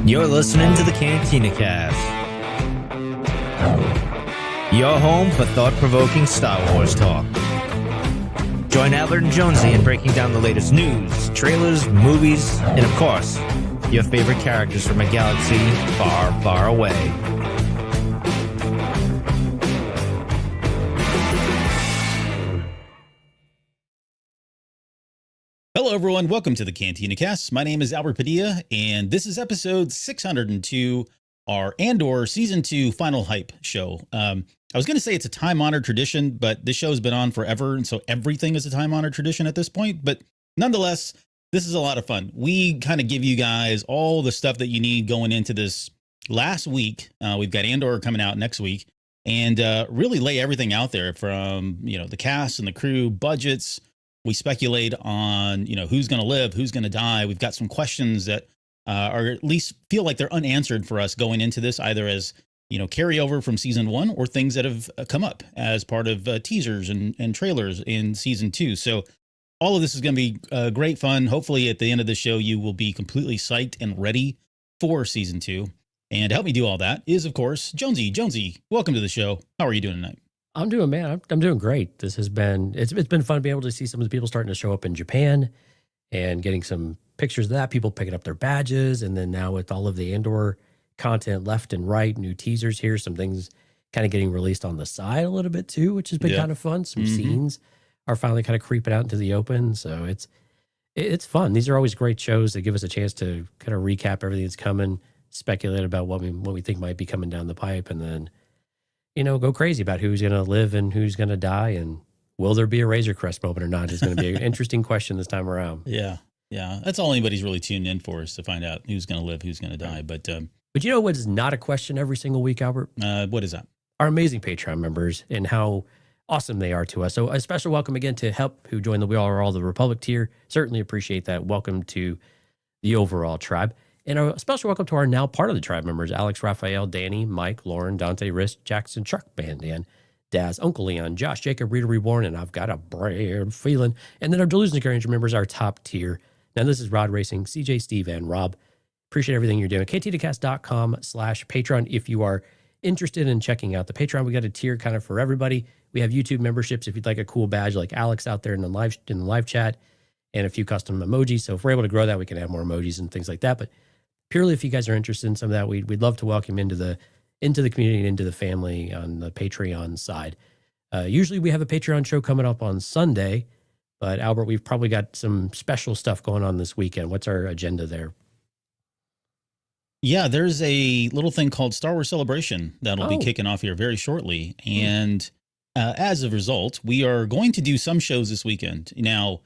You're listening to the Cantina Cast, your home for thought-provoking Star Wars talk. Join Albert and Jonesy in breaking down the latest news, trailers, movies, and of course, your favorite characters from a galaxy far, far away. Hello, everyone. Welcome to the Cantina Cast. My name is Albert Padilla, and this is episode 602, our Andor Season 2 Final Hype show. I was going to say it's a time-honored tradition, but this show has been on forever, and so everything is a time-honored tradition at this point. But nonetheless, this is a lot of fun. We kind of give you guys all the stuff that you need going into this last week. We've got Andor coming out next week, and really lay everything out there from, the cast and the crew, budgets. We speculate on, who's going to live, who's going to die. We've got some questions that are at least feel like they're unanswered for us going into this, either as, carryover from season 1 or things that have come up as part of teasers and trailers in season 2. So all of this is going to be great fun. Hopefully at the end of the show, you will be completely psyched and ready for season 2. And to help me do all that is, of course, Jonesy. Jonesy, welcome to the show. How are you doing tonight? I'm doing great. It's been fun being able to see some of the people starting to show up in Japan and getting some pictures of that, people picking up their badges. And then now with all of the Andor content left and right, new teasers here, some things kind of getting released on the side a little bit too, which has been kind of fun. Some scenes are finally kind of creeping out into the open. So it's fun. These are always great shows that give us a chance to kind of recap everything that's coming, speculate about what we think might be coming down the pipe, and then go crazy about who's going to live and who's going to die, and will there be a Razor Crest moment or not is going to be an interesting question this time around. Yeah. That's all anybody's really tuned in for, is to find out who's going to live, who's going to die. But you know what is not a question every single week, Albert? What is that? Our amazing Patreon members and how awesome they are to us. So a special welcome again to Help, who joined the We Are All the Republic tier. Certainly appreciate that. Welcome to the overall tribe. And a special welcome to our now part of the tribe members, Alex, Raphael, Danny, Mike, Lauren, Dante, Rist, Jackson, Chuck, Bandan, Daz, Uncle Leon, Josh, Jacob, Rita Reborn, and I've got a brand feeling. And then our Delusion Carriage members, our top tier. Now this is Rod Racing, CJ, Steve, and Rob. Appreciate everything you're doing. KTDcast.com/Patreon if you are interested in checking out the Patreon. We got a tier kind of for everybody. We have YouTube memberships if you'd like a cool badge like Alex out there in the live chat, and a few custom emojis. So if we're able to grow that, we can add more emojis and things like that. But purely, if you guys are interested in some of that, we'd love to welcome into the community and into the family on the Patreon side. Usually we have a Patreon show coming up on Sunday, but Albert, we've probably got some special stuff going on this weekend. What's our agenda there? Yeah, there's a little thing called Star Wars Celebration that'll be kicking off here very shortly. And as a result, we are going to do some shows this weekend. Now,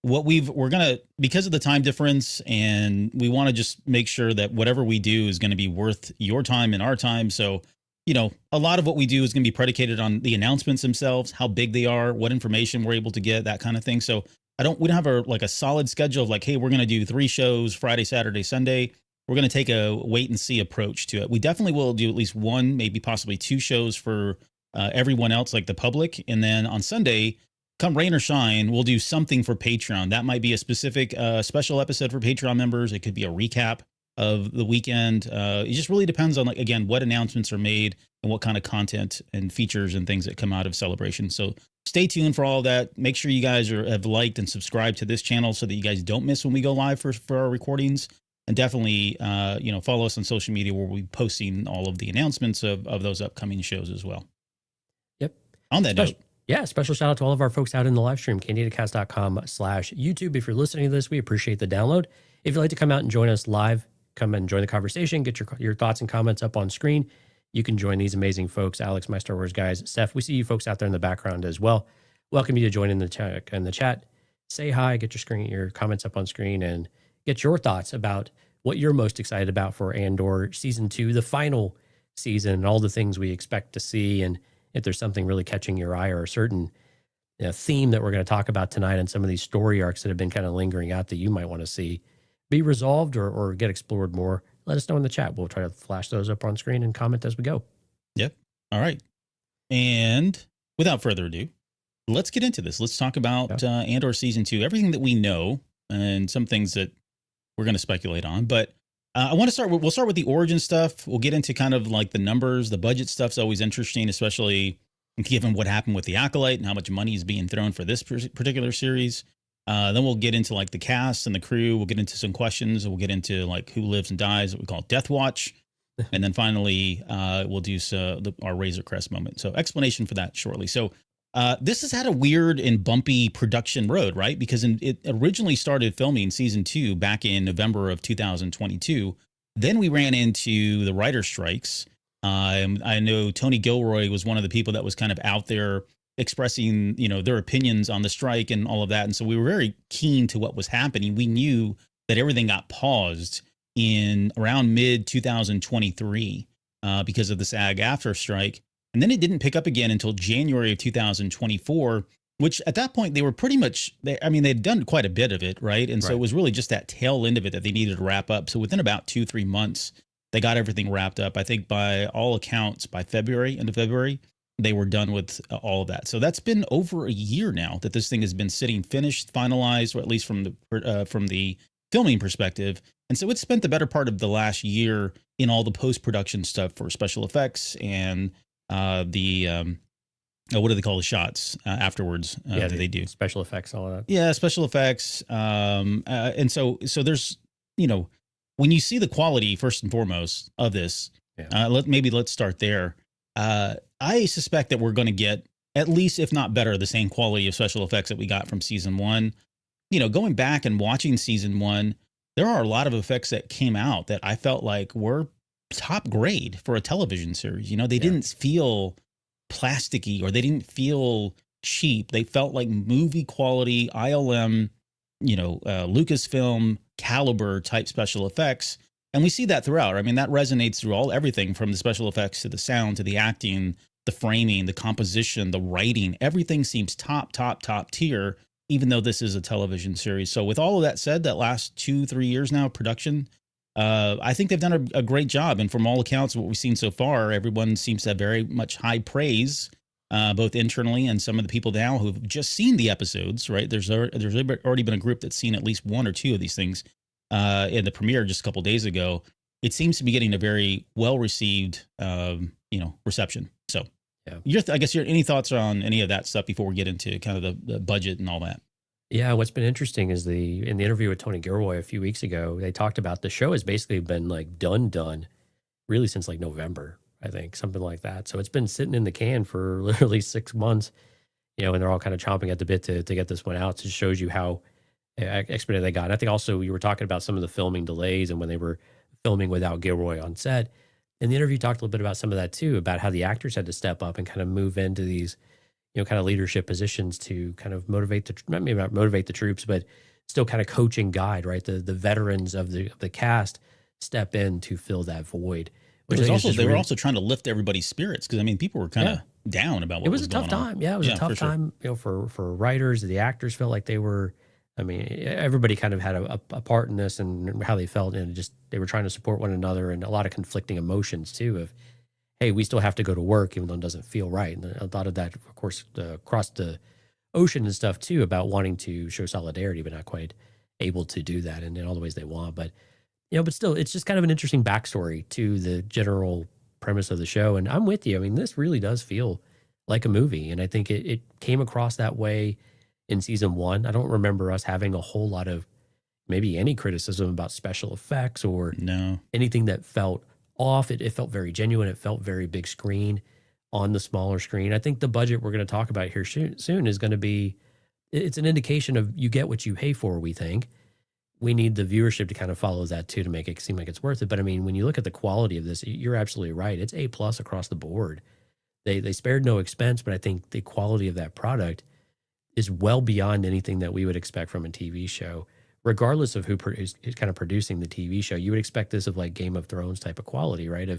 because of the time difference, and we want to just make sure that whatever we do is going to be worth your time and our time. So, a lot of what we do is going to be predicated on the announcements themselves, how big they are, what information we're able to get, that kind of thing. So we don't have a solid schedule of hey, we're going to do 3 shows, Friday, Saturday, Sunday. We're going to take a wait and see approach to it. We definitely will do at least 1, maybe possibly 2 shows for everyone else, like the public. And then on Sunday, come rain or shine, we'll do something for Patreon. That might be a specific special episode for Patreon members. It could be a recap of the weekend. It just really depends on, again, what announcements are made and what kind of content and features and things that come out of Celebration. So stay tuned for all of that. Make sure you guys have liked and subscribed to this channel so that you guys don't miss when we go live for our recordings. And definitely, follow us on social media where we'll be posting all of the announcements of those upcoming shows as well. Yep. On that note. Yeah, special shout out to all of our folks out in the live stream, candidacast.com/YouTube. If you're listening to this, we appreciate the download. If you'd like to come out and join us live, come and join the conversation, get your thoughts and comments up on screen. You can join these amazing folks, Alex, my Star Wars guys, Seth. We see you folks out there in the background as well. Welcome you to join in the chat. Say hi, get your comments up on screen, and get your thoughts about what you're most excited about for Andor Season 2, the final season, and all the things we expect to see, and if there's something really catching your eye or a certain theme that we're going to talk about tonight, and some of these story arcs that have been kind of lingering out that you might want to see be resolved or get explored more, let us know in the chat. We'll try to flash those up on screen and comment as we go. Yep. All right. And without further ado, let's get into this. Let's talk about Andor Season 2, everything that we know and some things that we're going to speculate on. But I want to start with, we'll start with the origin stuff. We'll get into kind of like the numbers. The budget stuff's always interesting, especially given what happened with the Acolyte and how much money is being thrown for this particular series. Then we'll get into like the cast and the crew. We'll get into some questions. We'll get into like who lives and dies, what we call Death Watch. And then finally, we'll do our Razor Crest moment. So explanation for that shortly. So this has had a weird and bumpy production road, right? Because it originally started filming season 2 back in November of 2022. Then we ran into the writer strikes. I know Tony Gilroy was one of the people that was kind of out there expressing, their opinions on the strike and all of that. And so we were very keen to what was happening. We knew that everything got paused in around mid 2023 because of the SAG-AFTRA strike. And then it didn't pick up again until January of 2024, which at that point they were pretty much, they'd done quite a bit of it, right? And so it was really just that tail end of it that they needed to wrap up. So within about 2-3 months, they got everything wrapped up. I think by all accounts, by end of February, they were done with all of that. So that's been over a year now that this thing has been sitting finished, finalized, or at least from the filming perspective. And so it's spent the better part of the last year in all the post-production stuff for special effects and what do they call the shots afterwards that they do? Special effects, all of that. Yeah, special effects. And so there's, when you see the quality first and foremost of this, let's start there. I suspect that we're going to get at least, if not better, the same quality of special effects that we got from season 1. Going back and watching season 1, there are a lot of effects that came out that I felt like were top grade for a television series. They didn't feel plasticky or they didn't feel cheap. They felt like movie quality, ILM, Lucasfilm caliber type special effects. And we see that throughout. I mean, that resonates through everything from the special effects to the sound, to the acting, the framing, the composition, the writing. Everything seems top tier, even though this is a television series. So with all of that said, that last 2-3 years now of production, I think they've done a great job. And from all accounts, what we've seen so far, everyone seems to have very much high praise, both internally and some of the people now who've just seen the episodes, right? There's already been a group that's seen at least 1 or 2 of these things in the premiere just a couple days ago. It seems to be getting a very well-received, reception. So I guess any thoughts on any of that stuff before we get into kind of the budget and all that? Yeah, what's been interesting is in the interview with Tony Gilroy a few weeks ago, they talked about the show has basically been like done really since like November, I think, something like that. So it's been sitting in the can for literally 6 months, and they're all kind of chomping at the bit to get this one out. It just shows you how expedited they got. And I think also you were talking about some of the filming delays and when they were filming without Gilroy on set. And the interview talked a little bit about some of that too, about how the actors had to step up and kind of move into these kind of leadership positions to kind of maybe not motivate the troops, but still kind of coach and guide, right? The veterans of the cast step in to fill that void. Which they were also trying to lift everybody's spirits because people were kind of down about what was going on. It was a tough time. Yeah, it was a tough time, for writers. The actors felt like they were. I mean, everybody kind of had a part in this and how they felt, and just they were trying to support one another, and a lot of conflicting emotions too. Of, hey, we still have to go to work even though it doesn't feel right. And a lot of that, of course, across the ocean and stuff too, about wanting to show solidarity, but not quite able to do that in all the ways they want. But but still, it's just kind of an interesting backstory to the general premise of the show. And I'm with you. I mean, this really does feel like a movie, and I think it came across that way in season 1. I don't remember us having a whole lot of maybe any criticism about special effects or anything that felt off. It felt very genuine. It felt very big screen on the smaller screen. I think the budget we're going to talk about here soon is going to be, it's an indication of you get what you pay for, we think. We need the viewership to kind of follow that too, to make it seem like it's worth it. But I mean, when you look at the quality of this, you're absolutely right. It's A+ across the board. They spared no expense, but I think the quality of that product is well beyond anything that we would expect from a TV show, regardless of who is kind of producing the TV show. You would expect this of like Game of Thrones type of quality, right?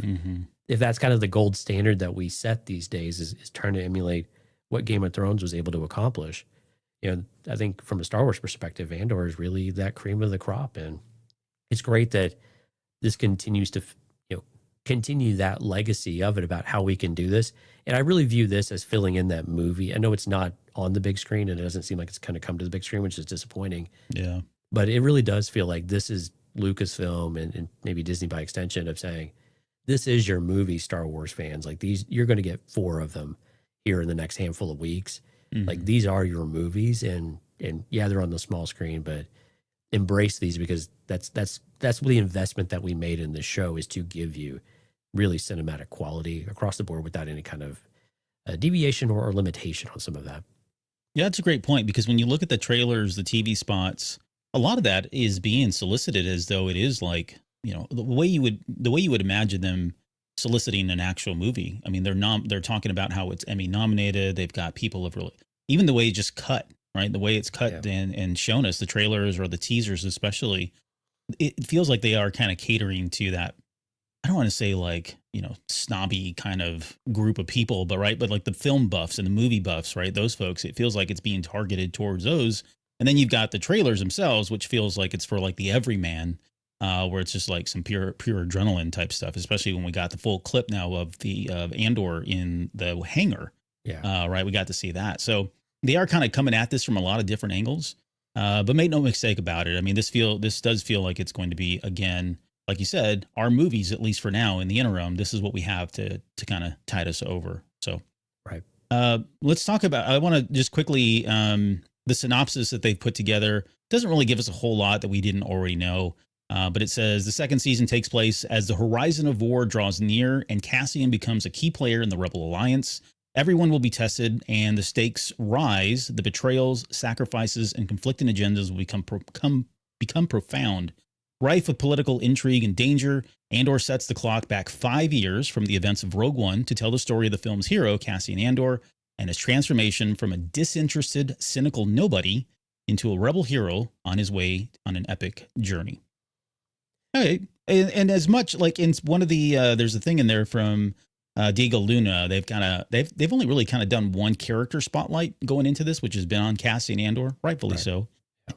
If that's kind of the gold standard that we set these days, is trying to emulate what Game of Thrones was able to accomplish. I think from a Star Wars perspective, Andor is really that cream of the crop. And it's great that this continues to, continue that legacy of it, about how we can do this. And I really view this as filling in that movie. I know it's not on the big screen and it doesn't seem like it's kind of come to the big screen, which is disappointing. Yeah. But it really does feel like this is, Lucasfilm and maybe Disney by extension of saying, this is your movie, Star Wars fans. Like these, you're going to get 4 of them here in the next handful of weeks. Like these are your movies, and yeah, they're on the small screen, but embrace these because that's the investment that we made in this show, is to give you really cinematic quality across the board without any kind of deviation or limitation on some of that. Yeah, that's a great point, because when you look at the trailers, the TV spots, a lot of that is being solicited as though it is like, you know, the way you would imagine them soliciting an actual movie. I mean, they're talking about how it's Emmy nominated. They've got people have really, even the way it just cut, right? The way it's cut and shown us, the trailers or the teasers especially, it feels like they are kind of catering to that. I don't want to say like, you know, snobby kind of group of people, but like the film buffs and the movie buffs, right? Those folks, it feels like it's being targeted towards those. And then you've got the trailers themselves, which feels like it's for like the everyman, where it's just like some pure adrenaline type stuff, especially when we got the full clip now of Andor in the hangar. Yeah. Right. We got to see that. So they are kind of coming at this from a lot of different angles. But make no mistake about it. I mean, this does feel like it's going to be, again, like you said, our movies, at least for now in the interim. This is what we have to kind of tide us over. So, right. Let's talk about, I want to just quickly, the synopsis that they've put together doesn't really give us a whole lot that we didn't already know. But it says the second season takes place as the horizon of war draws near and Cassian becomes a key player in the Rebel Alliance. Everyone will be tested and the stakes rise. The betrayals, sacrifices, and conflicting agendas will become profound. Rife with political intrigue and danger, Andor sets the clock back 5 years from the events of Rogue One to tell the story of the film's hero, Cassian Andor, and his transformation from a disinterested, cynical nobody into a rebel hero on his way on an epic journey. Okay, and as much like in one of the there's a thing in there from Diego Luna. They've only really kind of done one character spotlight going into this, which has been on Cassian Andor, rightfully so.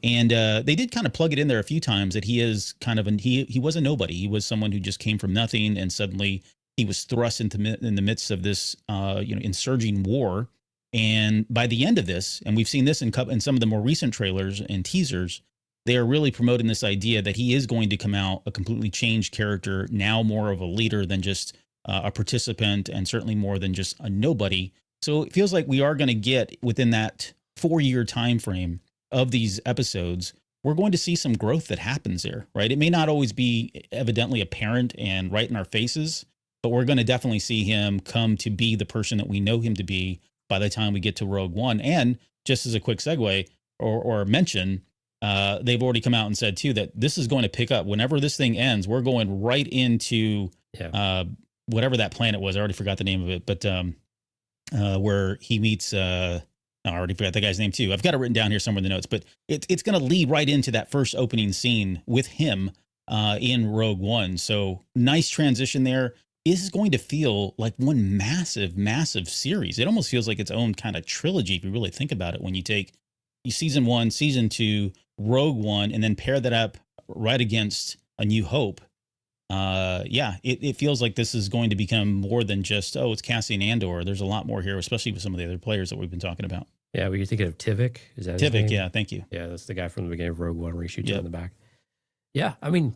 And they did kind of plug it in there a few times that he is kind of he was a nobody. He was someone who just came from nothing, and suddenly he was thrust in the midst of this insurging war. And by the end of this, and we've seen this in some of the more recent trailers and teasers, they are really promoting this idea that he is going to come out a completely changed character, now more of a leader than just a participant, and certainly more than just a nobody. So it feels like we are going to get within that 4-year time frame of these episodes, we're going to see some growth that happens there, right? It may not always be evidently apparent and right in our faces, but we're going to definitely see him come to be the person that we know him to be by the time we get to Rogue One. And just as a quick segue or mention, they've already come out and said too that this is going to pick up whenever this thing ends. We're going right into whatever that planet was. I already forgot the name of it, but where he meets. I already forgot that guy's name too. I've got it written down here somewhere in the notes, but it's going to lead right into that first opening scene with him in Rogue One. So nice transition there. This is going to feel like one massive, massive series. It almost feels like its own kind of trilogy if you really think about it. When you take season 1, season 2, Rogue One, and then pair that up right against A New Hope. It feels like this is going to become more than just, it's Cassian Andor. There's a lot more here, especially with some of the other players that we've been talking about. Yeah, were you thinking of Tivik? Is that Tivik? Yeah, thank you. Yeah, that's the guy from the beginning of Rogue One where he shoots you in the back. Yeah, I mean,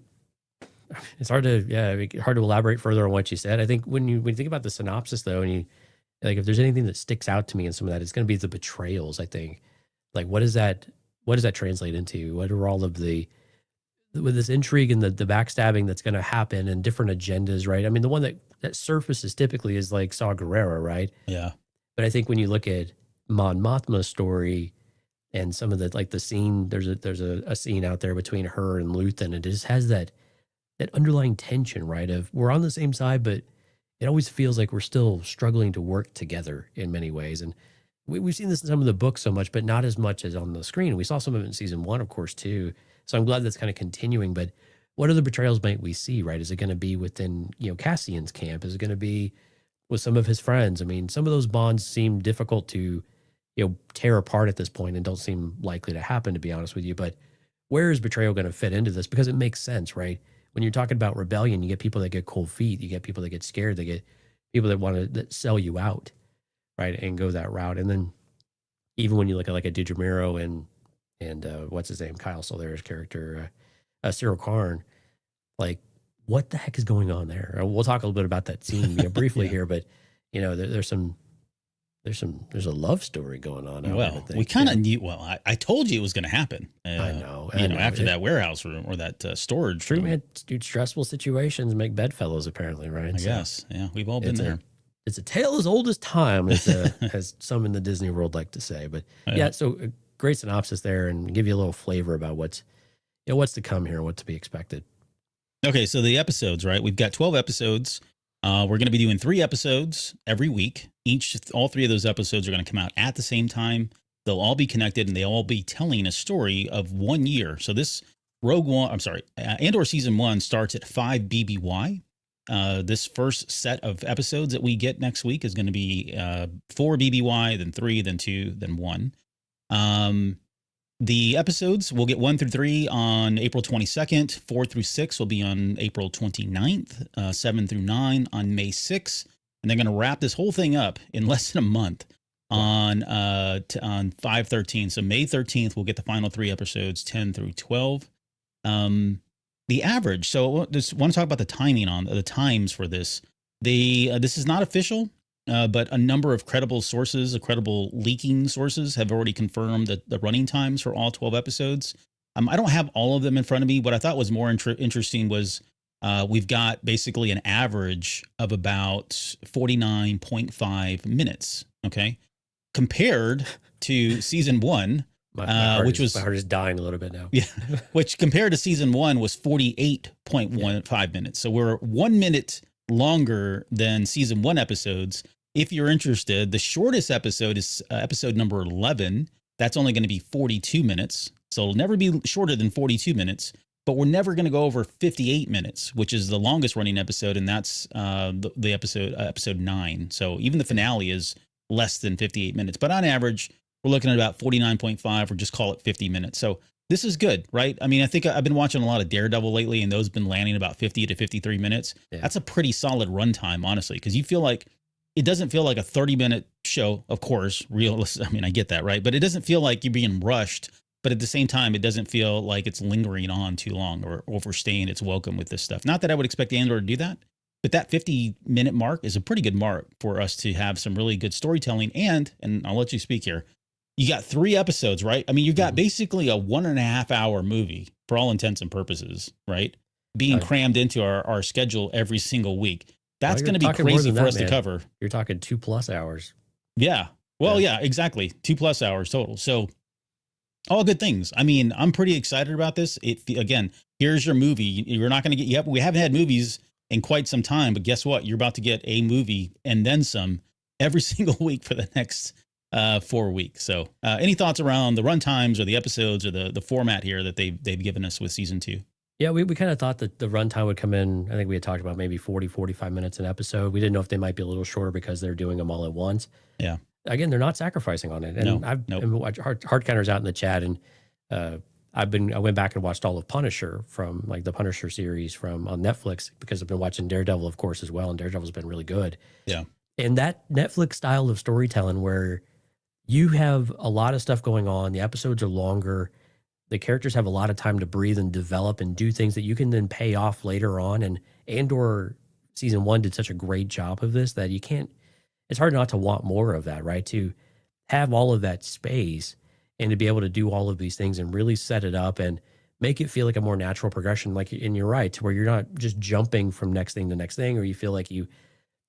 it's hard to elaborate further on what you said. I think when you think about the synopsis though, and you like if there's anything that sticks out to me in some of that, it's going to be the betrayals. I think like what does that translate into? What are all of with this intrigue and the backstabbing that's going to happen and different agendas, right? I mean, the one that surfaces typically is like Saw Gerrera, right? Yeah. But I think when you look at Mon Mothma's story and some of the scene, there's a scene out there between her and Luthen, and it just has that underlying tension, right? Of we're on the same side, but it always feels like we're still struggling to work together in many ways. And we've seen this in some of the books so much, but not as much as on the screen. We saw some of it in season 1, of course, too. So I'm glad that's kind of continuing. But what other betrayals might we see, right? Is it going to be within, Cassian's camp? Is it going to be with some of his friends? I mean, some of those bonds seem difficult to, tear apart at this point and don't seem likely to happen, to be honest with you. But where is betrayal going to fit into this? Because it makes sense, right? When you're talking about rebellion, you get people that get cold feet. You get people that get scared. They get people that want to sell you out, right? And go that route. And then even when you look at like a Didrimiro and what's his name, Kyle Solera's character, Cyril Karn, like, what the heck is going on there? We'll talk a little bit about that scene briefly here, but there's a love story going on. Well, we kind of knew. Well, I told you it was going to happen. I know. After that waurhouse room or that storage true, room. Man, dude, stressful situations make bedfellows, apparently, right? I guess. Yeah, we've all been there. It's a tale as old as time, as some in the Disney world like to say. But so a great synopsis there, and give you a little flavor about what's to come here, what to be expected. Okay, so the episodes, right? We've got 12 episodes. We're going to be doing 3 episodes every week. All 3 of those episodes are going to come out at the same time. They'll all be connected, and they'll all be telling a story of 1 year. So this Andor season 1 starts at 5 BBY. This first set of episodes that we get next week is going to be 4 BBY, then 3, then 2, then 1. The episodes, we'll get 1 through 3 on April 22nd, 4 through 6 will be on April 29th, 7 through 9 on May 6th, and they're going to wrap this whole thing up in less than a month on 5/13. So May 13th, we'll get the final 3 episodes, 10 through 12. The average, so just want to talk about the timing on the times for this. This is not official. But a number of credible leaking sources have already confirmed that the running times for all 12 episodes. I don't have all of them in front of me. What I thought was more interesting was we've got basically an average of about 49.5 minutes, okay, compared to season 1, my heart my heart is dying a little bit now. Yeah, which compared to season 1 was 48.15 minutes. So we're 1 minute longer than season 1 episodes. If you're interested, the shortest episode is episode number 11. That's only going to be 42 minutes. So it'll never be shorter than 42 minutes, but we're never going to go over 58 minutes, which is the longest running episode. And that's the episode 9. So even the finale is less than 58 minutes, but on average, we're looking at about 49.5 or just call it 50 minutes. So this is good, right? I mean, I think I've been watching a lot of Daredevil lately, and those have been landing about 50 to 53 minutes. Yeah. That's a pretty solid runtime, honestly, because you feel like it doesn't feel like a 30-minute show, of course, realistic. I mean, I get that, right? But it doesn't feel like you're being rushed. But at the same time, it doesn't feel like it's lingering on too long or overstaying its welcome with this stuff. Not that I would expect Andor to do that, but that 50-minute mark is a pretty good mark for us to have some really good storytelling. And I'll let you speak here. You got 3 episodes, right? I mean, you've got basically a 1.5 hour movie for all intents and purposes, right? Being crammed into our schedule every single week. That's going to be crazy for us to cover. You're talking 2+ hours. Yeah. Well, yeah, exactly. 2+ hours total. So all good things. I mean, I'm pretty excited about this. Again, here's your movie. You're not going to get, yep, we haven't had movies in quite some time, but guess what? You're about to get a movie and then some every single week for the next 4 weeks. So any thoughts around the run times or the episodes or the format here that they've given us with season 2? Yeah, we kind of thought that the runtime would come in. I think we had talked about maybe 45 minutes an episode. We didn't know if they might be a little shorter because they're doing them all at once. Yeah. Again, they're not sacrificing on it. And I've watched Hard Counter's out in the chat, and I went back and watched all of Punisher from like the Punisher series on Netflix, because I've been watching Daredevil, of course, as well. And Daredevil's been really good. Yeah. And that Netflix style of storytelling where you have a lot of stuff going on, the episodes are longer, the characters have a lot of time to breathe and develop and do things that you can then pay off later on. And Andor season 1 did such a great job of this that it's hard not to want more of that, right? To have all of that space and to be able to do all of these things and really set it up and make it feel like a more natural progression. And you're right, to where you're not just jumping from next thing to next thing, or you feel like you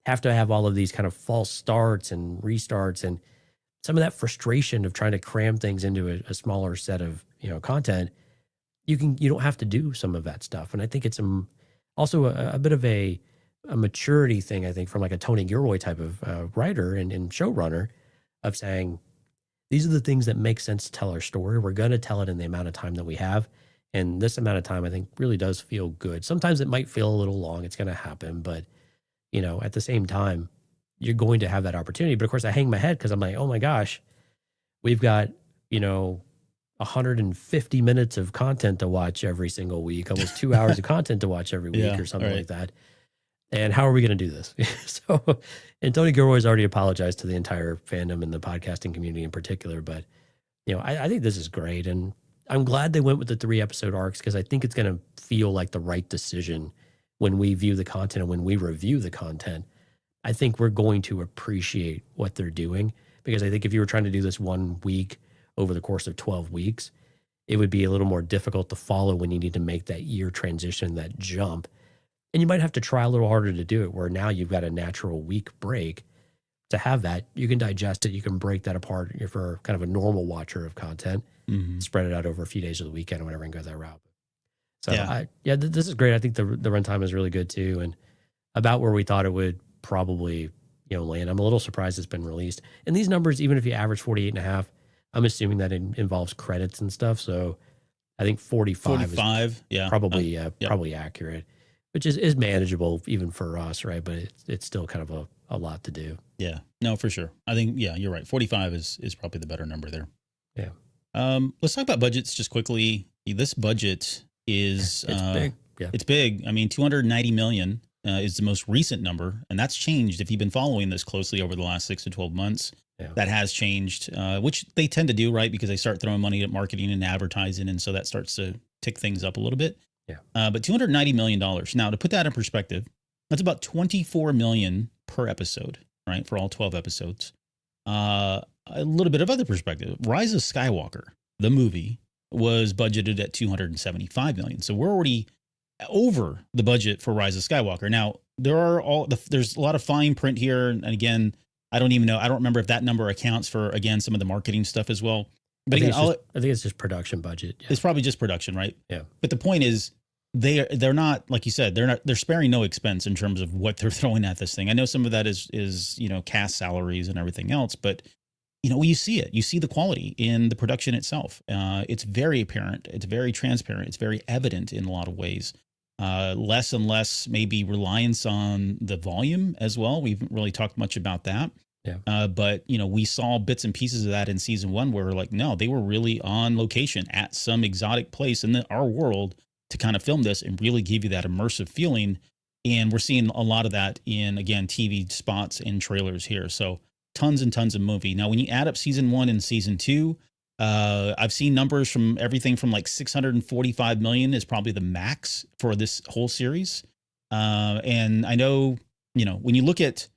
have to have all of these kind of false starts and restarts and some of that frustration of trying to cram things into a smaller set of content. You don't have to do some of that stuff. And I think it's also a bit of a maturity thing, I think, from like a Tony Gilroy type of writer and showrunner, of saying, these are the things that make sense to tell our story. We're going to tell it in the amount of time that we have. And this amount of time, I think, really does feel good. Sometimes it might feel a little long. It's going to happen. But, at the same time, you're going to have that opportunity. But of course, I hang my head because I'm like, oh my gosh, we've got, 150 minutes of content to watch every single week, almost 2 hours of content to watch every week or something like that. And how are we going to do this? And Tony Gilroy's already apologized to the entire fandom and the podcasting community in particular. But, I think this is great. And I'm glad they went with the 3-episode arcs because I think it's going to feel like the right decision when we view the content and when we review the content. I think we're going to appreciate what they're doing, because I think if you were trying to do this 1 week over the course of 12 weeks, it would be a little more difficult to follow when you need to make that year transition, that jump. And you might have to try a little harder to do it, where now you've got a natural week break. To have that, you can digest it, you can break that apart if you're kind of a normal watcher of content, spread it out over a few days of the weekend or whatever and go that route. So this is great. I think the runtime is really good too, and about where we thought it would probably land. I'm a little surprised it's been released. And these numbers, even if you average 48.5, I'm assuming that it involves credits and stuff. So I think 45 is probably accurate, which is manageable even for us, right? But it's still kind of a lot to do. Yeah, no, for sure. I think, you're right. 45 is probably the better number there. Yeah. Let's talk about budgets just quickly. This budget is it's big. Yeah. It's big. I mean, 290 million is the most recent number, and that's changed. If you've been following this closely over the last 6 to 12 months, that has changed, which they tend to do, right? Because they start throwing money at marketing and advertising, and so that starts to tick things up a little bit. Yeah. But $290 million. Now, to put that in perspective, that's about $24 million per episode, right? For all 12 episodes. A little bit of other perspective. Rise of Skywalker, the movie, was budgeted at $275 million. So we're already over the budget for Rise of Skywalker. Now, there's a lot of fine print here. And again, I don't even know. I don't remember if that number accounts for, again, some of the marketing stuff as well. But I think it's just production budget. Yeah. It's probably just production, right? Yeah. But the point is, they're not, like you said, they're sparing no expense in terms of what they're throwing at this thing. I know some of that is cast salaries and everything else, but you see it. You see the quality in the production itself. It's very apparent. It's very transparent. It's very evident in a lot of ways. Less and less maybe reliance on the volume as well. We haven't really talked much about that. Yeah. But we saw bits and pieces of that in season 1 where like, no, they were really on location at some exotic place in our world to kind of film this and really give you that immersive feeling. And we're seeing a lot of that in, again, TV spots and trailers here. So tons and tons of movie. Now, when you add up season 1 and season 2, I've seen numbers from everything from like 645 million is probably the max for this whole series. And I know, when you look at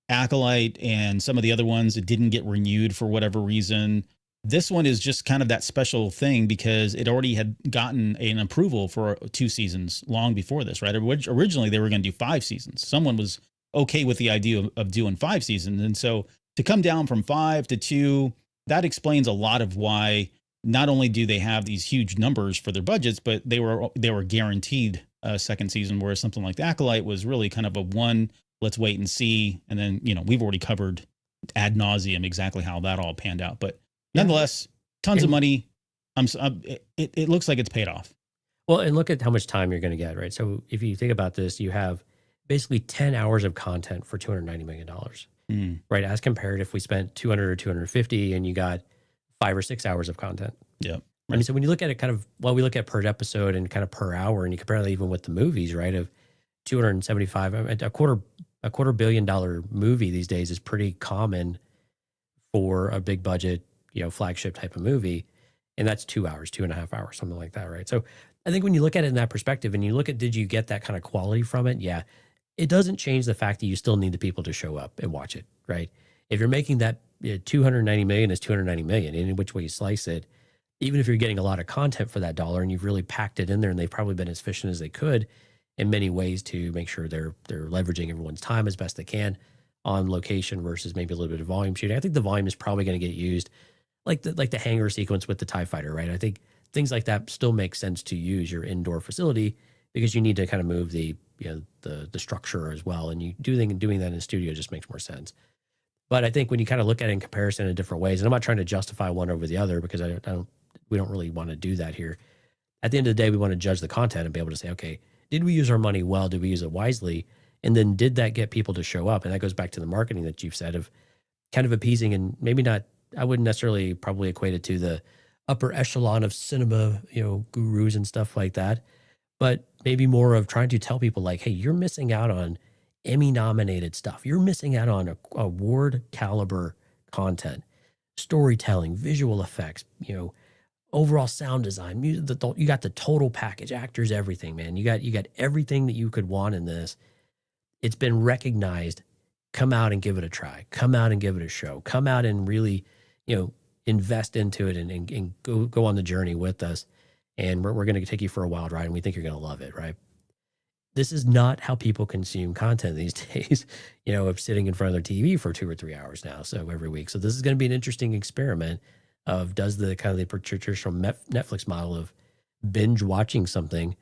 Acolyte and some of the other ones that didn't get renewed for whatever reason, this one is just kind of that special thing because it already had gotten an approval for 2 seasons long before this, right? Originally, they were going to do 5 seasons. Someone was okay with the idea of doing 5 seasons. And so to come down from 5 to 2, that explains a lot of why not only do they have these huge numbers for their budgets, but they were guaranteed a second season, whereas something like the Acolyte was really kind of a one, let's wait and see. And then, we've already covered ad nauseum exactly how that all panned out. But nonetheless, tons of money. It looks like it's paid off. Well, and look at how much time you're going to get, right? So if you think about this, you have basically 10 hours of content for $290 million, right? As compared if we spent 200 or 250 and you got 5 or 6 hours of content. Yeah. Right. I mean, so when you look at it kind of, we look at per episode and kind of per hour, and you compare that even with the movies, right? Of 275, a $250 million movie these days is pretty common for a big budget, flagship type of movie. And that's 2 hours, 2.5 hours, something like that, right? So I think when you look at it in that perspective and you look at, did you get that kind of quality from it? Yeah. It doesn't change the fact that you still need the people to show up and watch it, right? If you're making that 290 million is 290 million, in which way you slice it, even if you're getting a lot of content for that dollar and you've really packed it in there and they've probably been as efficient as they could in many ways to make sure they're leveraging everyone's time as best they can on location versus maybe a little bit of volume shooting. I think the volume is probably going to get used like the hangar sequence with the TIE fighter, right? I think things like that still make sense to use your indoor facility because you need to kind of move the structure as well. And doing that in a studio just makes more sense. But I think when you kind of look at it in comparison in different ways, and I'm not trying to justify one over the other because we don't really want to do that here. At the end of the day, we want to judge the content and be able to say, okay, did we use our money well? Did we use it wisely? And then did that get people to show up? And that goes back to the marketing that you've said of kind of appeasing and maybe not, I wouldn't necessarily probably equate it to the upper echelon of cinema, gurus and stuff like that, but maybe more of trying to tell people like, hey, you're missing out on Emmy nominated stuff. You're missing out on award caliber content, storytelling, visual effects, overall sound design, music, you got the total package, actors, everything, man. You got everything that you could want in this. It's been recognized. Come out and give it a try. Come out and give it a show. Come out and really, invest into it and go on the journey with us. And we're going to take you for a wild ride, and we think you're going to love it, right? This is not how people consume content these days, of sitting in front of their TV for 2 or 3 hours now, so every week. So this is going to be an interesting experiment of does the kind of the traditional Netflix model of binge watching something,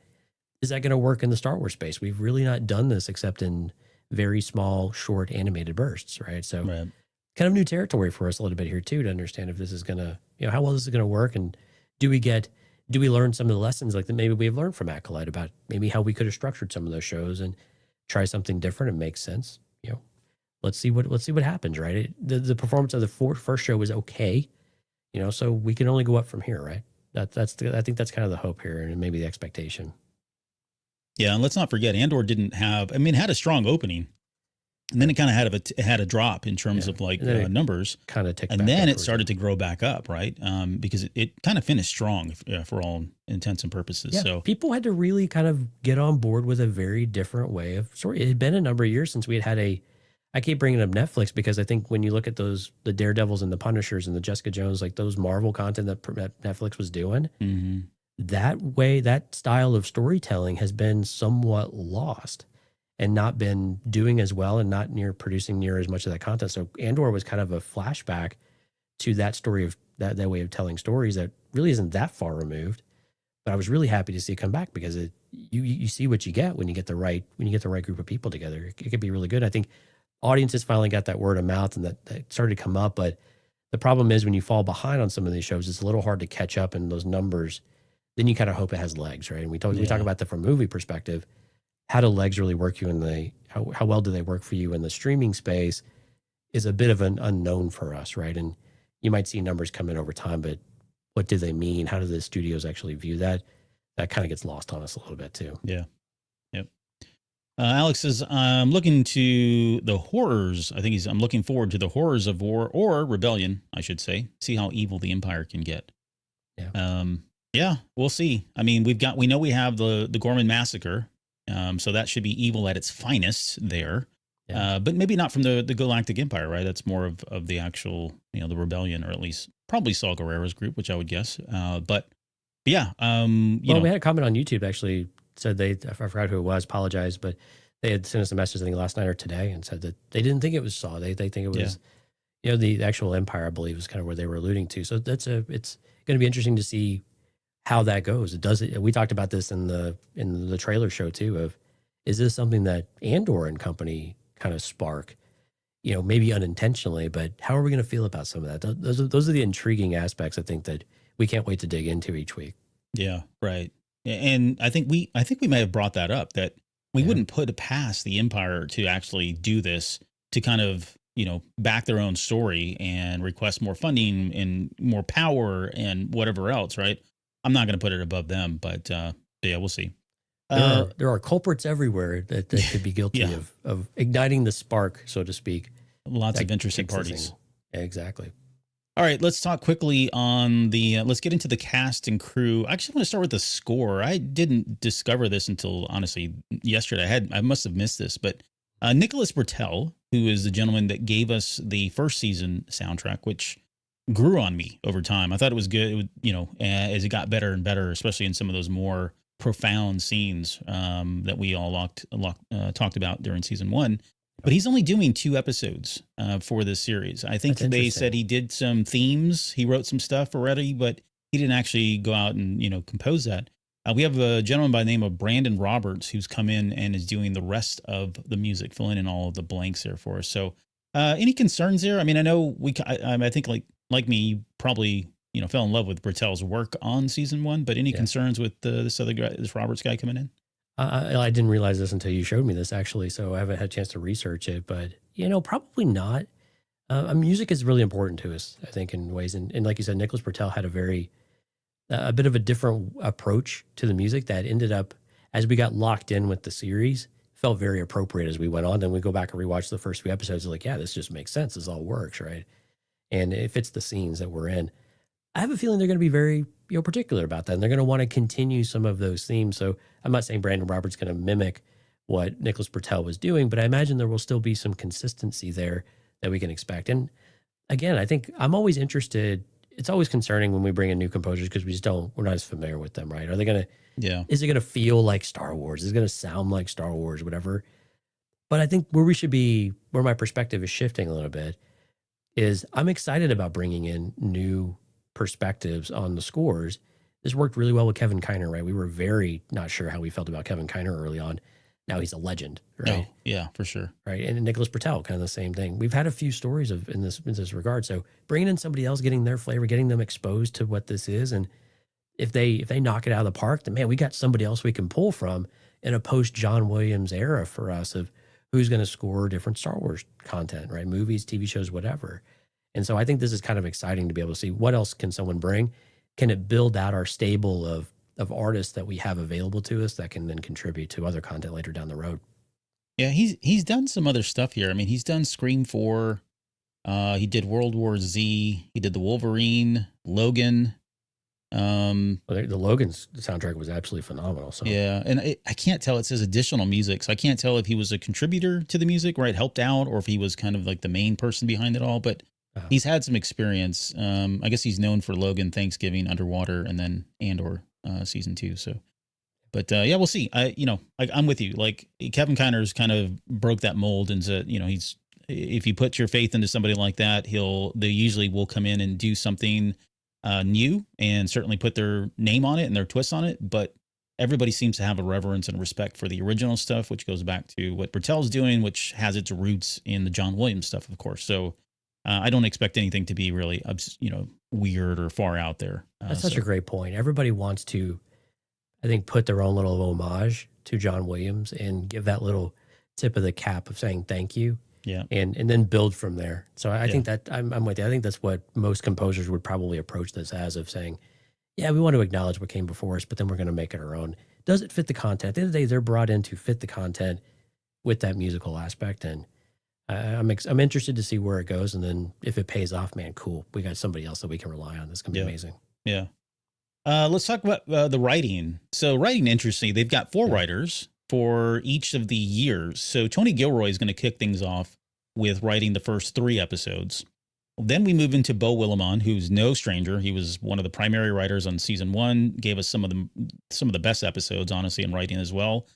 is that going to work in the Star Wars space? We've really not done this except in very small, short animated bursts, right? So Right. kind of new territory for us a little bit here too, to understand if this is going to, how well this is going to work. And do we learn some of the lessons like that maybe we've learned from Acolyte about maybe how we could have structured some of those shows and try something different and make sense? Let's see what happens, right? The performance of the first show was okay, so we can only go up from here, right? I think that's kind of the hope here and maybe the expectation. Yeah, and let's not forget, Andor didn't have. I mean, it had a strong opening, and then it kind of had a drop in terms of like numbers, kind of ticked and back then it upwards. started to grow back up, right? Because it kind of finished strong for all intents and purposes. Yeah, So people had to really kind of get on board with a very different way of story. It had been a number of years since we had I keep bringing up Netflix because I think when you look at the Daredevils and the Punishers and the Jessica Jones, like those Marvel content that Netflix was doing, that style of storytelling has been somewhat lost and not been doing as well and not producing near as much of that content. So Andor was kind of a flashback to that story of that way of telling stories that really isn't that far removed. But I was really happy to see it come back because you see what you get when you get the right group of people together. It could be really good. I think audiences finally got that word of mouth and that started to come up. But the problem is when you fall behind on some of these shows, it's a little hard to catch up in those numbers. Then you kind of hope it has legs, right? And we talk about that from a movie perspective. How do legs really work you how well do they work for you in the streaming space is a bit of an unknown for us, right? And you might see numbers come in over time, but what do they mean? How do the studios actually view that? That kind of gets lost on us a little bit too. Yeah. Yep. Alex says, I'm looking to the horrors. I'm looking forward to the horrors of war or rebellion, I should say. See how evil the Empire can get. Yeah. Yeah, we'll see. I mean, we know we have the Gorman massacre. So that should be evil at its finest there. Yeah. But maybe not from the Galactic Empire, right? That's more of the actual, the rebellion, or at least probably Saw Gerrera's group, which I would guess. But yeah, we had a comment on YouTube actually said I forgot who it was, apologize, but they had sent us a message, I think last night or today, and said that they didn't think it was Saw. They think it was, the actual Empire, I believe, is kind of where they were alluding to. So it's going to be interesting to see how that goes. We talked about this in the trailer show too, of is this something that Andor and company kind of spark, maybe unintentionally, but how are we going to feel about some of that? Those are the intriguing aspects I think that we can't wait to dig into each week. Yeah, right. And I think we may have brought that up, that we wouldn't put it past the Empire to actually do this, to kind of, back their own story and request more funding and more power and whatever else, right? I'm not going to put it above them, but yeah, we'll see. There are culprits everywhere that could be guilty of igniting the spark, so to speak. Lots of interesting parties. Yeah, exactly. All right, let's talk quickly on let's get into the cast and crew. I actually want to start with the score. I didn't discover this until, honestly, yesterday. I must have missed this, but Nicholas Bertel, who is the gentleman that gave us the first season soundtrack, which grew on me over time. I thought it was good. It would, as it got better and better, especially in some of those more profound scenes that we all talked about during season 1. But he's only doing 2 episodes for this series. I think they said he did some themes. He wrote some stuff already, but he didn't actually go out and, compose that. We have a gentleman by the name of Brandon Roberts who's come in and is doing the rest of the music, filling in all of the blanks there for us. So any concerns there? I mean, I know I think like me, you probably, fell in love with Bertel's work on season 1, but any concerns with this other guy, this Roberts guy coming in? I didn't realize this until you showed me this actually, so I haven't had a chance to research it, but probably not. Music is really important to us, I think, in ways. And like you said, Nicholas Bertel had a bit of a different approach to the music that ended up, as we got locked in with the series, felt very appropriate as we went on. Then we go back and rewatch the first few episodes, like, yeah, this just makes sense. This all works, right? And it fits the scenes that we're in. I have a feeling they're going to be very particular about that. And they're going to want to continue some of those themes. So I'm not saying Brandon Roberts going to mimic what Nicholas Britell was doing, but I imagine there will still be some consistency there that we can expect. And again, I think I'm always interested. It's always concerning when we bring in new composers because we're not as familiar with them, right? Are they going to, is it going to feel like Star Wars? Is it going to sound like Star Wars, whatever? But I think where my perspective is shifting a little bit is I'm excited about bringing in new perspectives on the scores. This worked really well with Kevin Kiner, right? We were very not sure how we felt about Kevin Kiner early on. Now he's a legend, right? Oh, yeah, for sure. Right. And Nicholas Britell, kind of the same thing. We've had a few stories in this regard. So bringing in somebody else, getting their flavor, getting them exposed to what this is. And if they knock it out of the park, then man, we got somebody else we can pull from in a post John Williams era for us of who's going to score different Star Wars content, right? Movies, TV shows, whatever. And so I think this is kind of exciting to be able to see what else can someone bring. Can it build out our stable of artists that we have available to us that can then contribute to other content later down the road? Yeah, he's done some other stuff here. I mean, he's done Scream 4. He did World War Z. He did the Wolverine, Logan. The Logan's soundtrack was absolutely phenomenal. So yeah, and I can't tell. It says additional music, so I can't tell if he was a contributor to the music, right? Helped out, or if he was kind of like the main person behind it all. But he's had some experience. I guess he's known for Logan, Thanksgiving, Underwater, and then Andor season 2. So, but yeah, we'll see. I'm with you. Like Kevin Kiner's kind of broke that mold, and said, he's if you put your faith into somebody like that, they usually will come in and do something new and certainly put their name on it and their twist on it. But everybody seems to have a reverence and respect for the original stuff, which goes back to what Britell's doing, which has its roots in the John Williams stuff, of course. So I don't expect anything to be really, weird or far out there. That's such a great point. Everybody wants to, I think, put their own little homage to John Williams and give that little tip of the cap of saying thank you. Yeah. And then build from there. So I think that I'm with you. I think that's what most composers would probably approach this as, of saying, yeah, we want to acknowledge what came before us, but then we're going to make it our own. Does it fit the content? At the end of the day, they're brought in to fit the content with that musical aspect. And I'm interested to see where it goes. And then if it pays off, man, cool. We got somebody else that we can rely on. This can be amazing. Yeah. Let's talk about the writing. So writing, interesting. They've got 4 writers for each of the years. So Tony Gilroy is going to kick things off with writing the first 3 episodes. Then we move into Beau Willimon, who's no stranger. He was one of the primary writers on season 1, gave us some of the best episodes, honestly, in writing as well.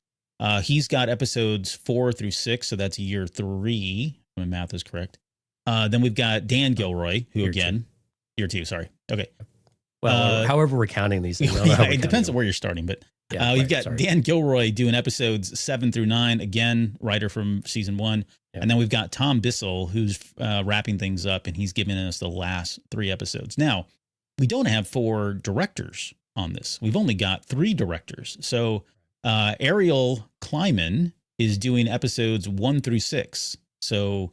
He's got episodes 4 through 6, so that's year 3. My math is correct. Then we've got Dan Gilroy, who year 2, sorry. Okay. Well, however we're counting these things. It depends on where you're starting, but we've got Dan Gilroy doing episodes 7 through 9, again, writer from season 1. Yeah. And then we've got Tom Bissell, who's wrapping things up, and he's giving us the last 3 episodes. Now, we don't have 4 directors on this. We've only got 3 directors. So Ariel Kleiman is doing episodes 1 through 6. So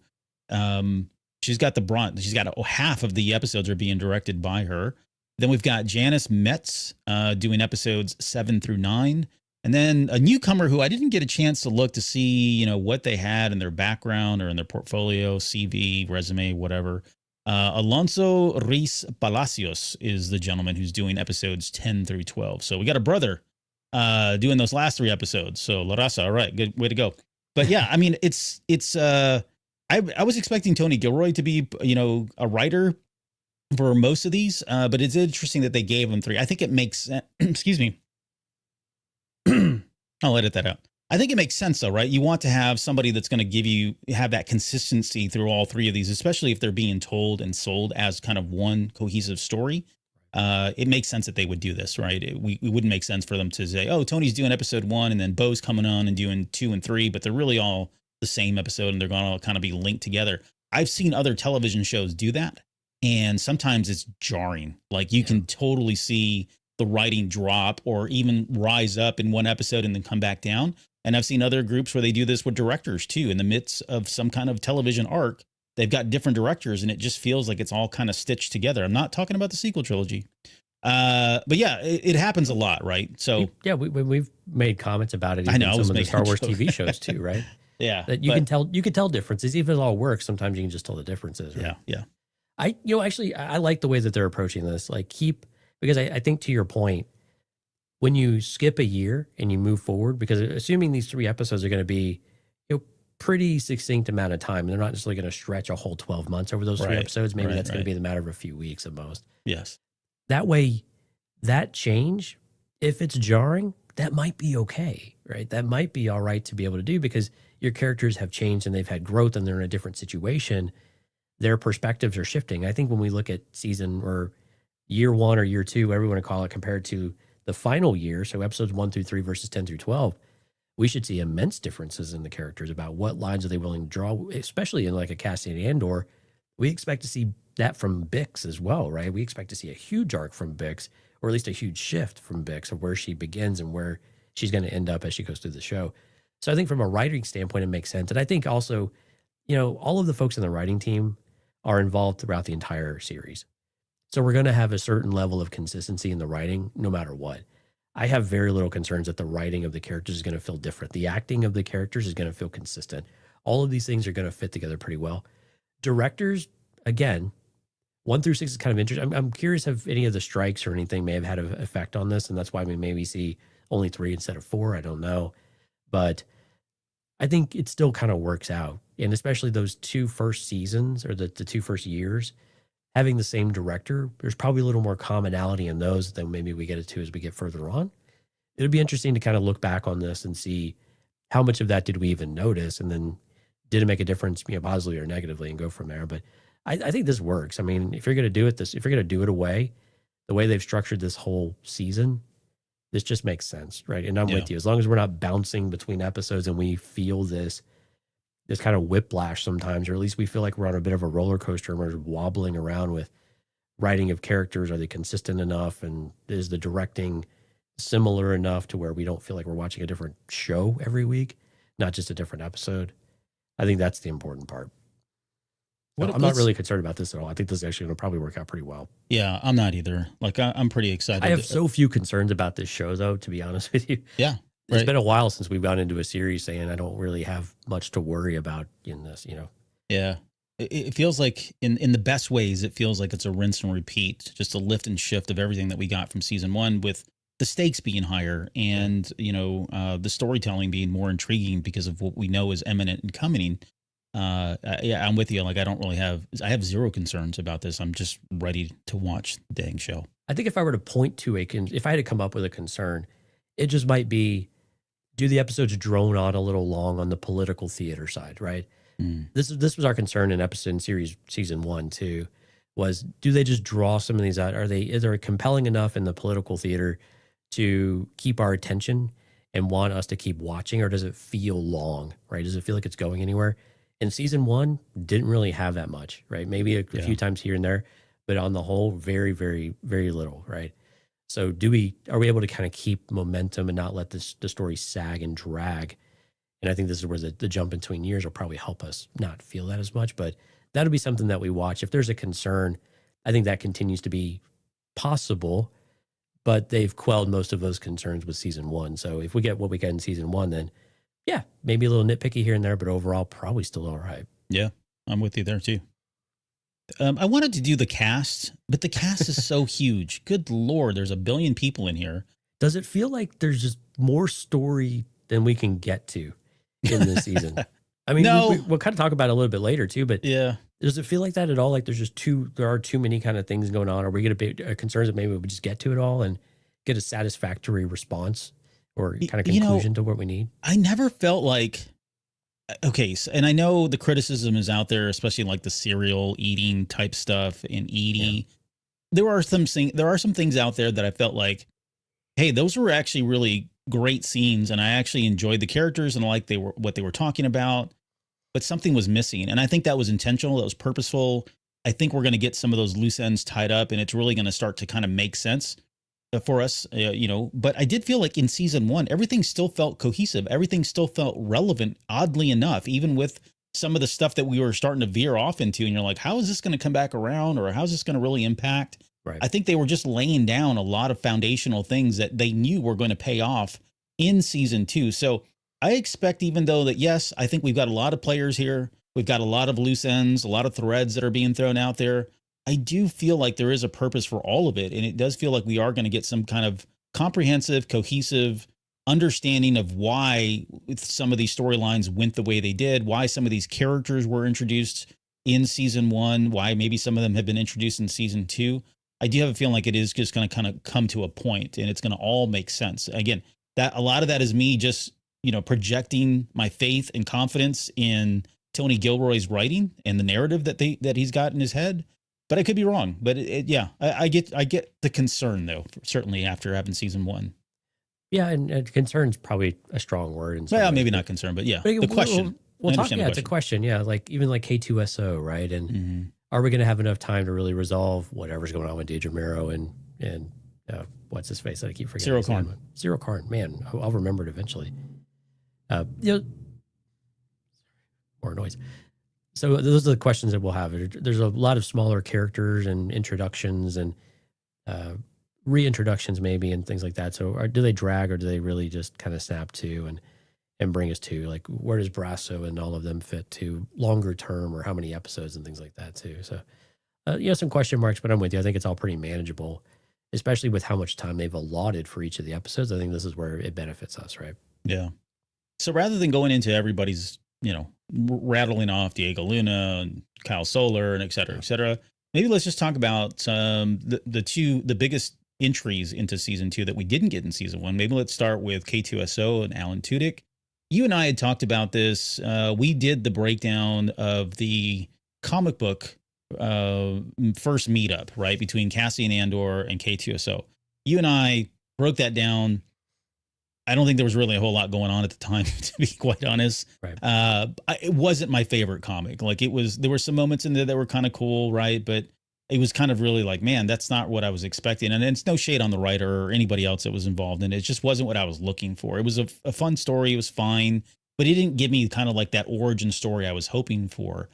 she's got the brunt. She's got half of the episodes are being directed by her. Then we've got Janice Metz doing episodes 7 through 9. And then a newcomer who I didn't get a chance to look to see, what they had in their background or in their portfolio, CV, resume, whatever. Alonso Reis Palacios is the gentleman who's doing episodes 10 through 12. So we got a brother doing those last 3 episodes. So La Raza, all right, good way to go. But yeah, I mean, it's I was expecting Tony Gilroy to be, a writer for most of these, but it's interesting that they gave him 3. I think it makes excuse me. I'll edit that out. I think it makes sense though, right? You want to have somebody that's going to have that consistency through all 3 of these, especially if they're being told and sold as kind of one cohesive story. It makes sense that they would do this, right? It wouldn't make sense for them to say, oh, Tony's doing episode 1 and then Beau's coming on and doing 2 and 3, but they're really all the same episode and they're going to kind of be linked together. I've seen other television shows do that. And sometimes it's jarring. Like you can totally see the writing drop or even rise up in one episode and then come back down. And I've seen other groups where they do this with directors too. In the midst of some kind of television arc, they've got different directors and it just feels like it's all kind of stitched together. I'm not talking about the sequel trilogy. But yeah, it happens a lot, right? So yeah, we've made comments about it. I know, in some of the Star Wars TV shows too, right? Yeah. That you can tell differences. Even if it all works, sometimes you can just tell the differences. Right? Yeah. I like the way that they're approaching this. Like keep Because I think to your point, when you skip a year and you move forward, because assuming these 3 episodes are going to be, pretty succinct amount of time, and they're not necessarily going to stretch a whole 12 months over those 3 Right, episodes. Maybe right, that's going right. to be the matter of a few weeks at most. Yes. That way, that change, if it's jarring, that might be okay, right? That might be all right to be able to do because your characters have changed and they've had growth and they're in a different situation. Their perspectives are shifting. I think when we look at season or year 1 or year 2, whatever you want to call it, compared to the final year, so episodes 1 through 3 versus 10 through 12, we should see immense differences in the characters about what lines are they willing to draw, especially in like a Cassian Andor. We expect to see that from Bix as well, right? We expect to see a huge arc from Bix, or at least a huge shift from Bix of where she begins and where she's going to end up as she goes through the show. So I think from a writing standpoint, it makes sense. And I think also, all of the folks in the writing team are involved throughout the entire series. So we're going to have a certain level of consistency in the writing no matter what. I have very little concerns that the writing of the characters is going to feel different. The acting of the characters is going to feel consistent. All of these things are going to fit together pretty well. Directors, again, 1 through 6 is kind of interesting. I'm curious if any of the strikes or anything may have had an effect on this, and that's why we maybe see only 3 instead of 4. I don't know. But I think it still kind of works out. And especially those 2 first seasons or the 2 first years, having the same director, there's probably a little more commonality in those than maybe we get it to as we get further on. It'll be interesting to kind of look back on this and see how much of that did we even notice, and then did it make a difference, positively or negatively, and go from there. But I think this works. I mean, if you're going to do it if you're going to do it the way they've structured this whole season, this just makes sense, right? And I'm with you. As long as we're not bouncing between episodes and we feel this kind of whiplash sometimes, or at least we feel like we're on a bit of a roller coaster and we're wobbling around with writing of characters. Are they consistent enough? And is the directing similar enough to where we don't feel like we're watching a different show every week, not just a different episode? I think that's the important part. I'm not really concerned about this at all. I think this is actually going to probably work out pretty well. Yeah, I'm not either. Like, I'm pretty excited. I have so few concerns about this show, though, to be honest with you. Yeah. It's been a while since we've gone into a series saying I don't really have much to worry about in this, Yeah. It feels like in the best ways, it feels like it's a rinse and repeat, just a lift and shift of everything that we got from season 1, with the stakes being higher and, the storytelling being more intriguing because of what we know is imminent and coming. I'm with you. Like, I have zero concerns about this. I'm just ready to watch the dang show. I think if I were to point to if I had to come up with a concern, it just might be, do the episodes drone on a little long on the political theater side, right? This was our concern in season 1 too, was do they just draw some of these out? Is there compelling enough in the political theater to keep our attention and want us to keep watching, or does it feel long, right? Does it feel like it's going anywhere? In season 1, didn't really have that much, right? Maybe a few times here and there, but on the whole, very, very, very little, right? So are we able to kind of keep momentum and not let the story sag and drag? And I think this is where the jump in between years will probably help us not feel that as much, but that'll be something that we watch. If there's a concern, I think that continues to be possible, but they've quelled most of those concerns with season 1. So if we get what we get in season 1, then yeah, maybe a little nitpicky here and there, but overall probably still all right. Yeah, I'm with you there too. I wanted to do the cast, but the cast is so huge. Good Lord, there's a billion people in here. Does it feel like there's just more story than we can get to in this season? I mean, no. we'll kind of talk about it a little bit later too, but yeah, does it feel like that at all? Like there are too many kind of things going on? Are we going to be concerned that maybe we just get to it all and get a satisfactory response or kind of conclusion to what we need? I never felt like, okay, so, and I know the criticism is out there, especially like the cereal eating type stuff and Edie. Yeah. There are some things out there that I felt like, hey, those were actually really great scenes, and I actually enjoyed the characters and I liked what they were talking about, but something was missing, and I think that was intentional. That was purposeful. I think we're going to get some of those loose ends tied up, and it's really going to start to kind of make sense for us, But I did feel like in season 1, everything still felt cohesive. Everything still felt relevant, oddly enough, even with some of the stuff that we were starting to veer off into. And you're like, how is this going to come back around, or how's this going to really impact? Right. I think they were just laying down a lot of foundational things that they knew were going to pay off in season 2. So I expect, even though that, yes, I think we've got a lot of players here. We've got a lot of loose ends, a lot of threads that are being thrown out there. I do feel like there is a purpose for all of it. And it does feel like we are going to get some kind of comprehensive, cohesive understanding of why some of these storylines went the way they did, why some of these characters were introduced in season 1, why maybe some of them have been introduced in season 2. I do have a feeling like it is just going to kind of come to a point and it's going to all make sense. Again, that a lot of that is me just, projecting my faith and confidence in Tony Gilroy's writing and the narrative that he's got in his head. But I could be wrong. But I get the concern though, certainly after having season 1. Yeah, and concern's probably a strong word. Well, maybe not concern, but yeah, the question. We'll talk. Yeah, it's a question. Yeah, like even like K2SO, right? And are we going to have enough time to really resolve whatever's going on with Deidre Mero and what's his face? I keep forgetting. Cyril Karn. Cyril Karn. Man, I'll remember it eventually. More noise. So those are the questions that we'll have. There's a lot of smaller characters and introductions and reintroductions maybe and things like that. So do they drag or do they really just kind of snap to and bring us to, like, where does Brasso and all of them fit to longer term, or how many episodes and things like that too? So some question marks, but I'm with you. I think it's all pretty manageable, especially with how much time they've allotted for each of the episodes. I think this is where it benefits us, right? Yeah. So rather than going into everybody's, rattling off Diego Luna and Kyle Solar and et cetera, maybe let's just talk about the biggest entries into season 2 that we didn't get in season 1. Maybe let's start with K2SO and Alan Tudyk. You and I had talked about this. We did the breakdown of the comic book first meetup, right, between Cassian Andor and K2SO. You and I broke that down. I don't think there was really a whole lot going on at the time, to be quite honest. Right. It wasn't my favorite comic. Like, there were some moments in there that were kind of cool, right? But it was kind of really like, man, that's not what I was expecting. And it's no shade on the writer or anybody else that was involved in it. It just wasn't what I was looking for. It was a fun story. It was fine, but it didn't give me kind of like that origin story I was hoping for.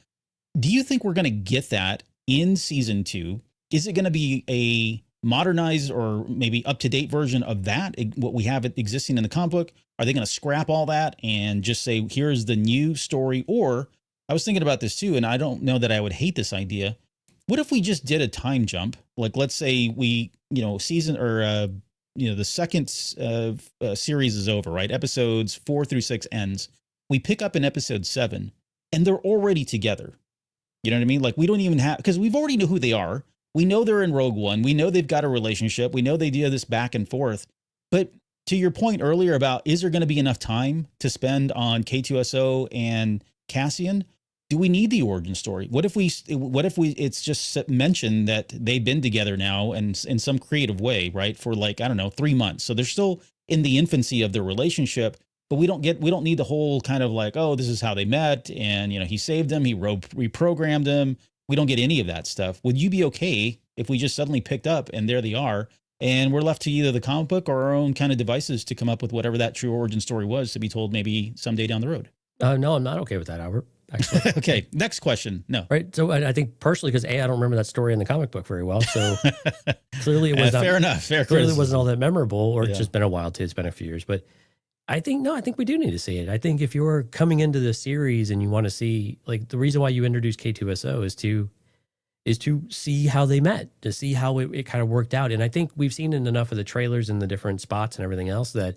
Do you think we're going to get that in season 2? Is it going to be a modernized or maybe up-to-date version of that, what we have existing in the comic book? Are they going to scrap all that and just say, here's the new story? Or I was thinking about this too, and I don't know that I would hate this idea. What if we just did a time jump? Like, let's say we, season or, the second series is over, right? Episodes 4 through 6 ends. We pick up in episode 7 and they're already together. You know what I mean? Like, we don't even have, because we've already know who they are. We know they're in Rogue One. We know they've got a relationship. We know they do this back and forth. But to your point earlier about, is there going to be enough time to spend on K2SO and Cassian? Do we need the origin story? What if it's just mentioned that they've been together now and in some creative way, right? For 3 months. So they're still in the infancy of their relationship, but we don't need the whole kind of like, oh, this is how they met. And, he saved them. He reprogrammed them. We don't get any of that stuff. Would you be okay if we just suddenly picked up and there they are, and we're left to either the comic book or our own kind of devices to come up with whatever that true origin story was to be told maybe someday down the road? No, I'm not okay with that, Albert. Actually. Okay, next question. No. Right. So I think personally, because I don't remember that story in the comic book very well. So clearly it was not, fair enough. Clearly it wasn't all that memorable, or it's just been a while too. It's been a few years. But I think we do need to see it. I think if you're coming into the series and you want to see, like, the reason why you introduced K2SO is to see how they met, to see how it kind of worked out. And I think we've seen in enough of the trailers and the different spots and everything else that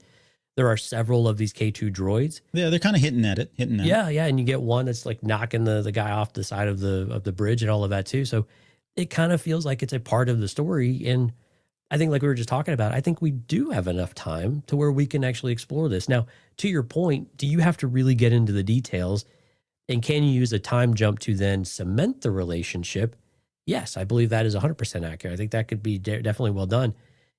there are several of these K2 droids. Yeah, they're kind of hitting at it. Yeah, and you get one that's like knocking the guy off the side of the bridge and all of that too. So it kind of feels like it's a part of the story. And I think, like we were just talking about, I think we do have enough time to where we can actually explore this. Now, to your point, do you have to really get into the details? And can you use a time jump to then cement the relationship? Yes, I believe that is 100% accurate. I think that could be definitely well done.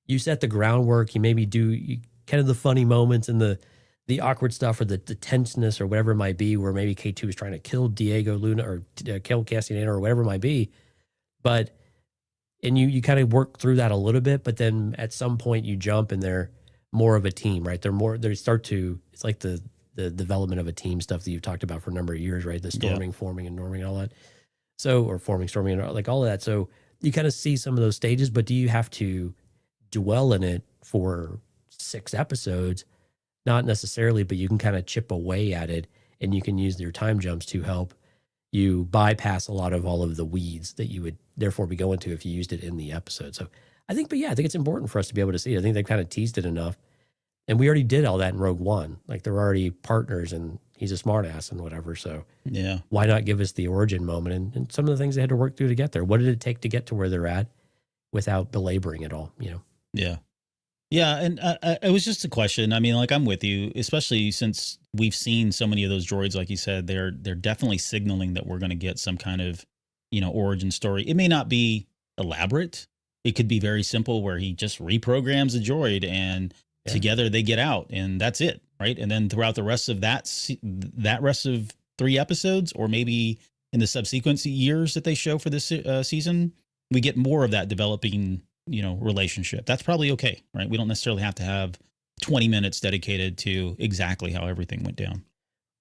You set the groundwork. You maybe do kind of the funny moments and the awkward stuff or the tenseness or whatever it might be, where maybe K2 is trying to kill Diego Luna or kill Cassian or whatever it might be. And you kind of work through that a little bit, but then at some point you jump and they're more of a team, right? It's like the development of a team stuff that you've talked about for a number of years, right? The storming, forming, and norming and all that. So, or forming, storming, and like all of that. So you kind of see some of those stages, but do you have to dwell in it for 6 episodes? Not necessarily, but you can kind of chip away at it and you can use your time jumps to help you bypass a lot of all of the weeds that you would therefore be going to if you used it in the episode. So I think it's important for us to be able to see it. I think they've kind of teased it enough. And we already did all that in Rogue One. Like they're already partners and he's a smartass and whatever. So Yeah. why not give us the origin moment and some of the things they had to work through to get there? What did it take to get to where they're at without belaboring it all, you know? Yeah. Yeah. And it was just a question. I mean, like, I'm with you, especially since we've seen so many of those droids, like you said, they're definitely signaling that we're going to get some kind of, origin story. It may not be elaborate. It could be very simple where he just reprograms a droid and together they get out and that's it. Right. And then throughout the rest of that rest of 3 episodes, or maybe in the subsequent years that they show for this season, we get more of that developing, relationship. That's probably okay. Right. We don't necessarily have to have 20 minutes dedicated to exactly how everything went down.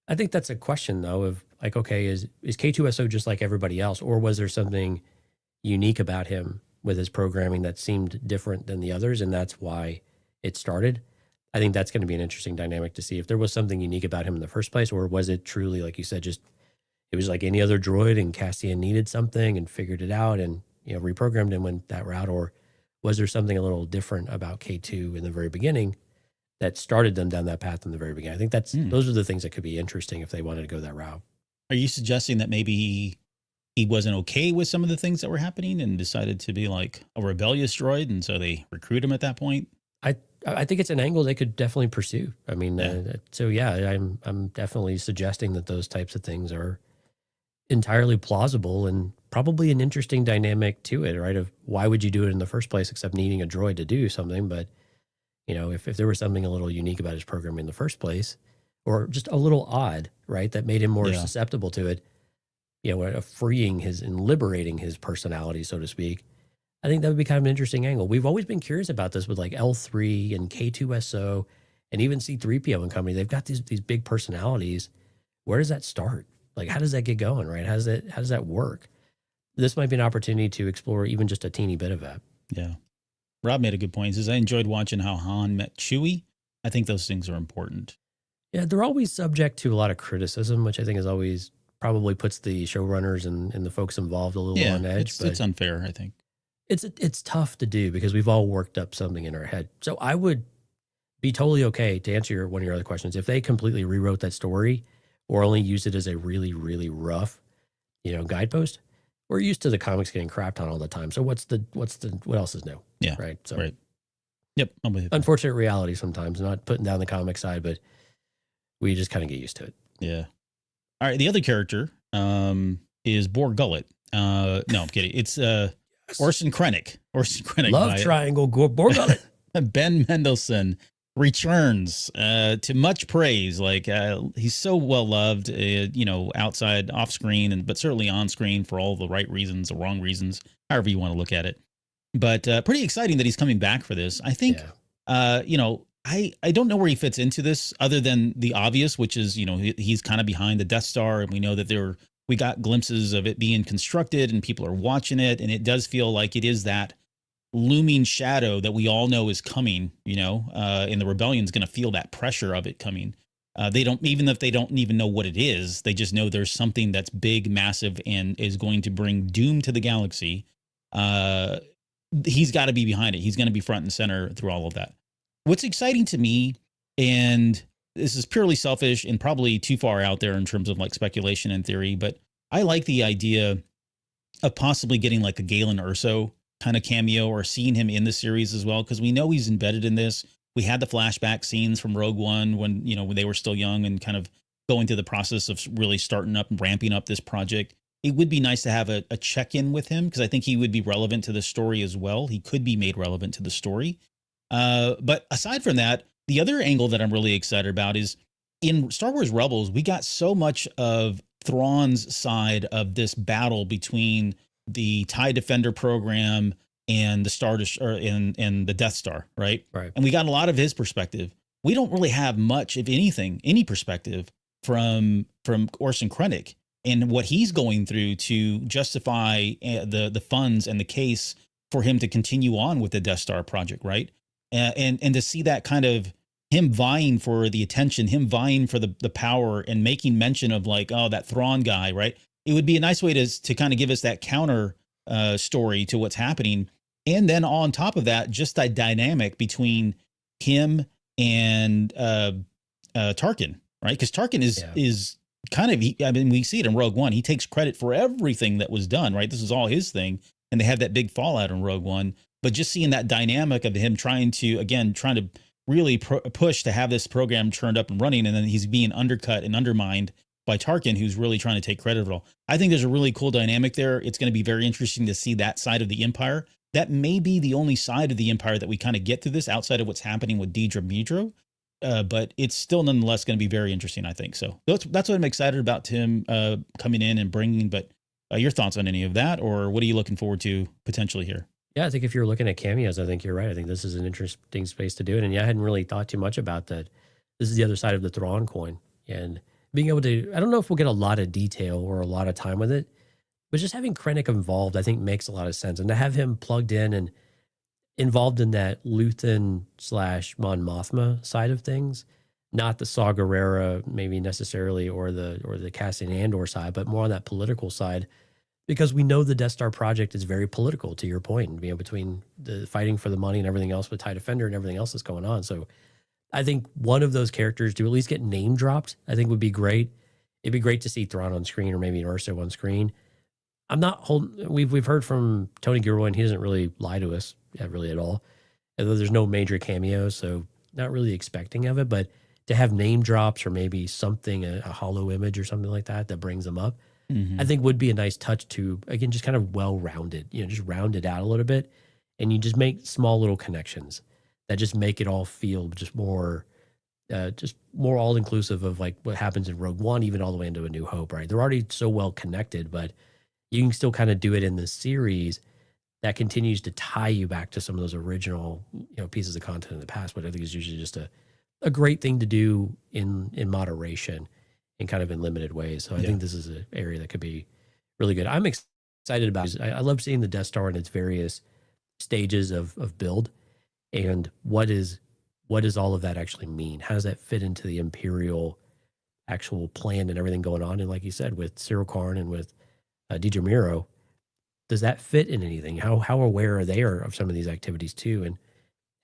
I think that's a question though of like, okay, is K2SO just like everybody else, or was there something unique about him with his programming that seemed different than the others, and that's why it started? I think that's going to be an interesting dynamic to see if there was something unique about him in the first place, or was it truly, like you said, just it was like any other droid and Cassian needed something and figured it out and reprogrammed and went that route, or was there something a little different about K2 in the very beginning that started them down that path in the very beginning? I think those are the things that could be interesting if they wanted to go that route. Are you suggesting that maybe he wasn't okay with some of the things that were happening and decided to be like a rebellious droid, and so they recruit him at that point? I think it's an angle they could definitely pursue. I mean, I'm definitely suggesting that those types of things are entirely plausible and probably an interesting dynamic to it, right? Of why would you do it in the first place except needing a droid to do something? But if there was something a little unique about his programming in the first place, or just a little odd, right, that made him more susceptible to it, freeing his and liberating his personality, so to speak, I think that would be kind of an interesting angle. We've always been curious about this with like L3 and K2SO and even C3PO and company. They've got these big personalities. Where does that start? Like, how does that get going, right? How does that work? This might be an opportunity to explore even just a teeny bit of that. Yeah. Rob made a good point. He says, I enjoyed watching how Han met Chewie. I think those things are important. Yeah, they're always subject to a lot of criticism, which I think is always probably puts the showrunners and the folks involved a little on edge. It's unfair, I think. It's tough to do because we've all worked up something in our head. So I would be totally okay to answer one of your other questions if they completely rewrote that story or only used it as a really, really rough, guidepost. We're used to the comics getting crapped on all the time. So what else is new? Yeah. Right. So right. Yep. I'm with you. Unfortunate reality sometimes, not putting down the comic side, but we just kind of get used to it. Yeah. All right. The other character is Bor Gullet. No, I'm kidding. It's Orson Krennic. Love triangle, Bor Gullet. Ben Mendelsohn returns to much praise. Like he's so well loved, outside, off screen, but certainly on screen for all the right reasons, the wrong reasons, however you want to look at it. But pretty exciting that he's coming back for this. I think, I don't know where he fits into this other than the obvious, which is, he's kind of behind the Death Star. And we know that we got glimpses of it being constructed and people are watching it. And it does feel like it is that looming shadow that we all know is coming, and the rebellion's going to feel that pressure of it coming. They don't, even if they don't even know what it is, they just know there's something that's big, massive, and is going to bring doom to the galaxy. He's got to be behind it. He's going to be front and center through all of that. What's exciting to me, and this is purely selfish and probably too far out there in terms of like speculation and theory, but I like the idea of possibly getting like a Galen Erso kind of cameo or seeing him in the series as well, because we know he's embedded in this. We had the flashback scenes from Rogue One when they were still young and kind of going through the process of really starting up and ramping up this project. It would be nice to have a check-in with him because I think he would be relevant to the story as well. He could be made relevant to the story. But aside from that, the other angle that I'm really excited about is in Star Wars Rebels, we got so much of Thrawn's side of this battle between the TIE Defender program and the Star and the Death Star, right? Right. And we got a lot of his perspective. We don't really have much, if anything, any perspective from Orson Krennic and what he's going through to justify the funds and the case for him to continue on with the Death Star project, right? And to see that kind of him vying for the attention, him vying for the power and making mention of like, oh, that Thrawn guy, right? it would be a nice way to kind of give us that counter story to what's happening. And then on top of that, just that dynamic between him and Tarkin, right? Because Tarkin is kind of, I mean, we see it in Rogue One. He takes credit for everything that was done, right? This is all his thing. And they have that big fallout in Rogue One. But just seeing that dynamic of him trying to really push to have this program turned up and running, and then he's being undercut and undermined by Tarkin, who's really trying to take credit for it all. I think there's a really cool dynamic there. It's going to be very interesting to see that side of the Empire. That may be the only side of the Empire that we kind of get through this outside of what's happening with Dedra Meadro. But it's still nonetheless going to be very interesting, I think. So that's what I'm excited about Tim coming in and bringing. But your thoughts on any of that, or what are you looking forward to potentially here? Yeah, I think if you're looking at cameos, I think you're right. I think this is an interesting space to do it. And yeah, I hadn't really thought too much about that. This is the other side of the Thrawn coin. And being able to, I don't know if we'll get a lot of detail or a lot of time with it, but just having Krennic involved, I think makes a lot of sense. And to have him plugged in and involved in that Luthen / Mon Mothma side of things, not the Saw Gerrera maybe necessarily, or the Cassian Andor side, but more on that political side, because we know the Death Star project is very political, to your point, between the fighting for the money and everything else with TIE Defender and everything else that's going on. So I think one of those characters to at least get name dropped, I think would be great. It'd be great to see Thrawn on screen, or maybe Ursa on screen. I'm not holding, we've heard from Tony Gilroy, and he doesn't really lie to us really at all. Although there's no major cameos, so not really expecting of it, but to have name drops or maybe something, a hollow image or something like that brings them up, I think would be a nice touch to, again, just kind of well-rounded, just round it out a little bit. And you just make small little connections that just make it all feel just more all-inclusive of like what happens in Rogue One, even all the way into A New Hope, right? They're already so well connected, but you can still kind of do it in the series that continues to tie you back to some of those original, pieces of content in the past, but I think is usually just a great thing to do in moderation and kind of in limited ways. So I think this is an area that could be really good. I'm excited about it. I love seeing the Death Star in its various stages of build, and what does all of that actually mean? How does that fit into the Imperial actual plan and everything going on? And like you said, with Cyril Karn and with Dedra Meadro, does that fit in anything? How aware are they of some of these activities too? And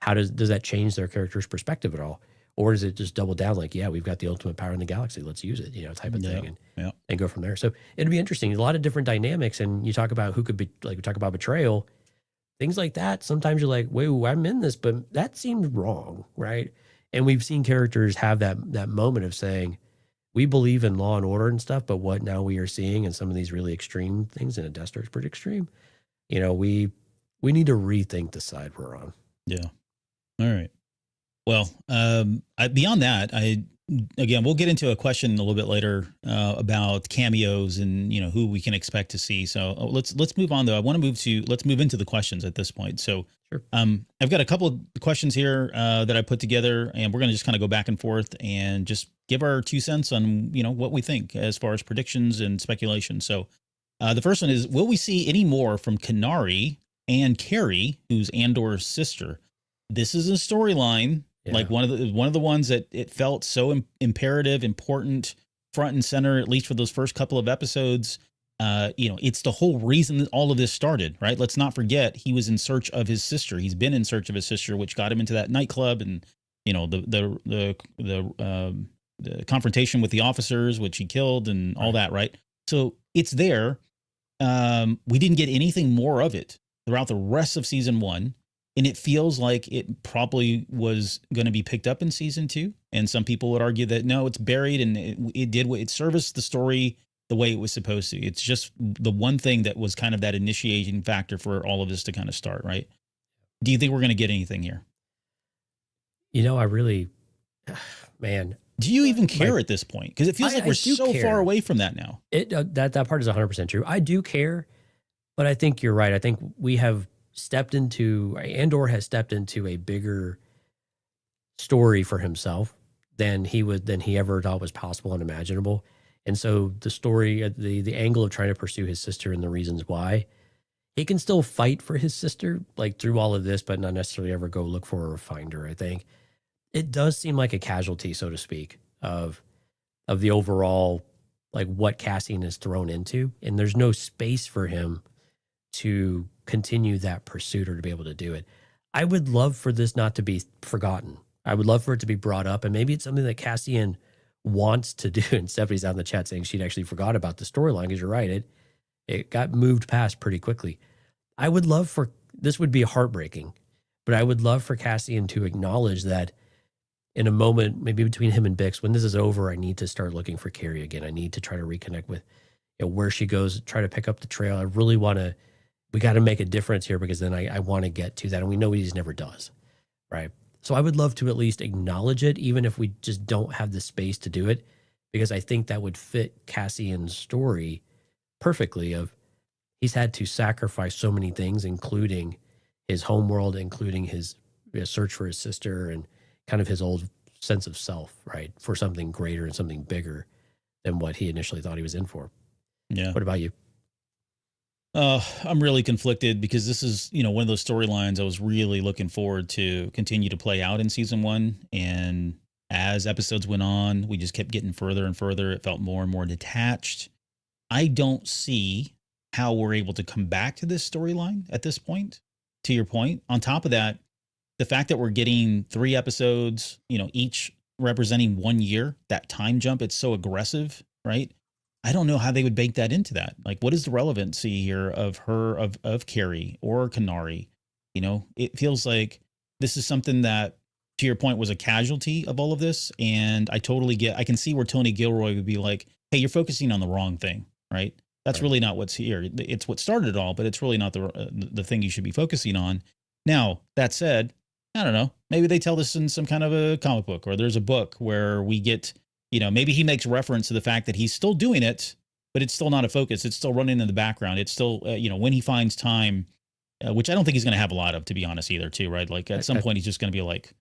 how does that change their character's perspective at all? Or does it just double down like, yeah, we've got the ultimate power in the galaxy, let's use it, type of thing, and go from there. So it'd be interesting. A lot of different dynamics. And you talk about who could be, like we talk about betrayal, things like that. Sometimes you're like, wait, I'm in this, but that seems wrong, right? And we've seen characters have that moment of saying, we believe in law and order and stuff, but what now we are seeing in some of these really extreme things, and a Death Star is pretty extreme, we need to rethink the side we're on. Yeah. All right. Well, beyond that, again, we'll get into a question a little bit later about cameos and who we can expect to see. So let's move on though. Let's move into the questions at this point. So sure. I've got a couple of questions here that I put together, and we're going to just kind of go back and forth and just give our 2 cents on what we think as far as predictions and speculation. So the first one is: will we see any more from Kenari and Carrie, who's Andor's sister? This is a storyline. Yeah. Like one of the ones that it felt so imperative, important, front and center, at least for those first couple of episodes. It's the whole reason that all of this started, right? Let's not forget he was in search of his sister. He's been in search of his sister, which got him into that nightclub, and the confrontation with the officers, which he killed, and all that, right? So it's there. We didn't get anything more of it throughout the rest of season 1. And it feels like it probably was going to be picked up in season 2. And some people would argue that no, it's buried, and it serviced the story the way it was supposed to. It's just the one thing that was kind of that initiating factor for all of this to kind of start, right? Do you think we're going to get anything here? I really, man. Do you even care at this point? Because it feels like we're so far away from that now. That part is 100% true. I do care, but I think you're right. I think Andor has stepped into a bigger story for himself than he ever thought was possible and imaginable. And so the story, the angle of trying to pursue his sister and the reasons why, he can still fight for his sister, like through all of this, but not necessarily ever go look for her or find her. I think it does seem like a casualty, so to speak, of the overall like what Cassian is thrown into, and there's no space for him to continue that pursuit or to be able to do it. I would love for this not to be forgotten. I would love for it to be brought up, and maybe it's something that Cassian wants to do. And Stephanie's out in the chat saying she'd actually forgot about the storyline, because you're right, it got moved past pretty quickly. I would love for, this would be heartbreaking, but I would love for Cassian to acknowledge that in a moment, maybe between him and Bix, when this is over, I need to start looking for Carrie again. I need to try to reconnect with, where she goes, try to pick up the trail. I really want to, we got to make a difference here, because then I want to get to that. And we know he never does, right? So I would love to at least acknowledge it, even if we just don't have the space to do it, because I think that would fit Cassian's story perfectly. Of he's had to sacrifice so many things, including his homeworld, including his search for his sister, and kind of his old sense of self, right, for something greater and something bigger than what he initially thought he was in for. Yeah. What about you? I'm really conflicted, because this is, one of those storylines I was really looking forward to continue to play out in season 1. And as episodes went on, we just kept getting further and further. It felt more and more detached. I don't see how we're able to come back to this storyline at this point, to your point. On top of that, the fact that we're getting 3 episodes, each representing 1 year, that time jump, it's so aggressive, right? I don't know how they would bake that into that. Like, what is the relevancy here of her, of Carrie or Kenari? It feels like this is something that, to your point, was a casualty of all of this. And I can see where Tony Gilroy would be like, hey, you're focusing on the wrong thing, right? That's really not what's here. It's what started it all, but it's really not the thing you should be focusing on. Now, that said, I don't know, maybe they tell this in some kind of a comic book, or there's a book where we get, maybe he makes reference to the fact that he's still doing it, but it's still not a focus. It's still running in the background. It's still, when he finds time, which I don't think he's going to have a lot of, to be honest, either, too, right? Like, at some point, he's just going to be like,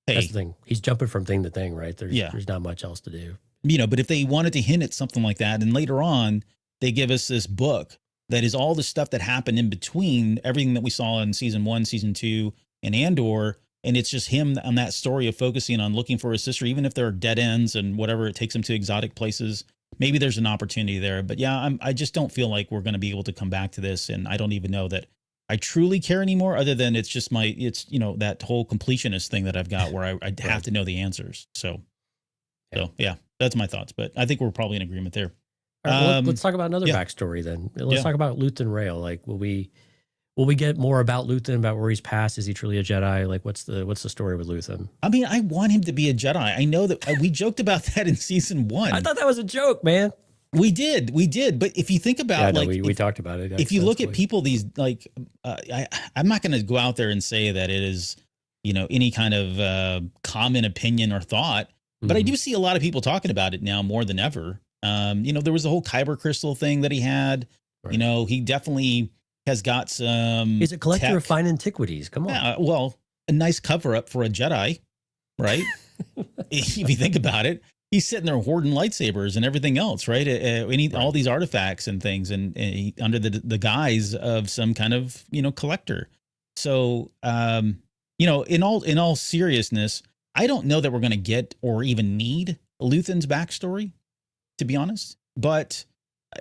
hey. That's the thing. He's jumping from thing to thing, right? There's not much else to do. But if they wanted to hint at something like that, and later on, they give us this book that is all the stuff that happened in between everything that we saw in season 1, season 2, and Andor. And it's just him on that story of focusing on looking for his sister, even if there are dead ends and whatever, it takes him to exotic places. Maybe there's an opportunity there. But yeah, I just don't feel like we're going to be able to come back to this. And I don't even know that I truly care anymore, other than it's just that whole completionist thing that I've got where I have to know the answers. So yeah, that's my thoughts. But I think we're probably in agreement there. All right, well, let's talk about another backstory then. Let's talk about Luthen Rail. Like, will we get more about Luthen, about where he's passed? Is he truly a Jedi? Like, what's the story with Luthen? I mean, I want him to be a Jedi. I know that we joked about that in season 1. I thought that was a joke, man. We did. But if you think about, we talked about it. If you look at people, these I'm not going to go out there and say that it is, any kind of common opinion or thought, but I do see a lot of people talking about it now more than ever. There was the whole Kyber crystal thing that he had. Right. He definitely has got some. He's a collector of fine antiquities. Come on. Yeah, well, a nice cover up for a Jedi, right? If you think about it, he's sitting there hoarding lightsabers and everything else, right? All these artifacts and things, and under the guise of some kind of collector. So, in all seriousness, I don't know that we're going to get or even need Luthen's backstory, to be honest. But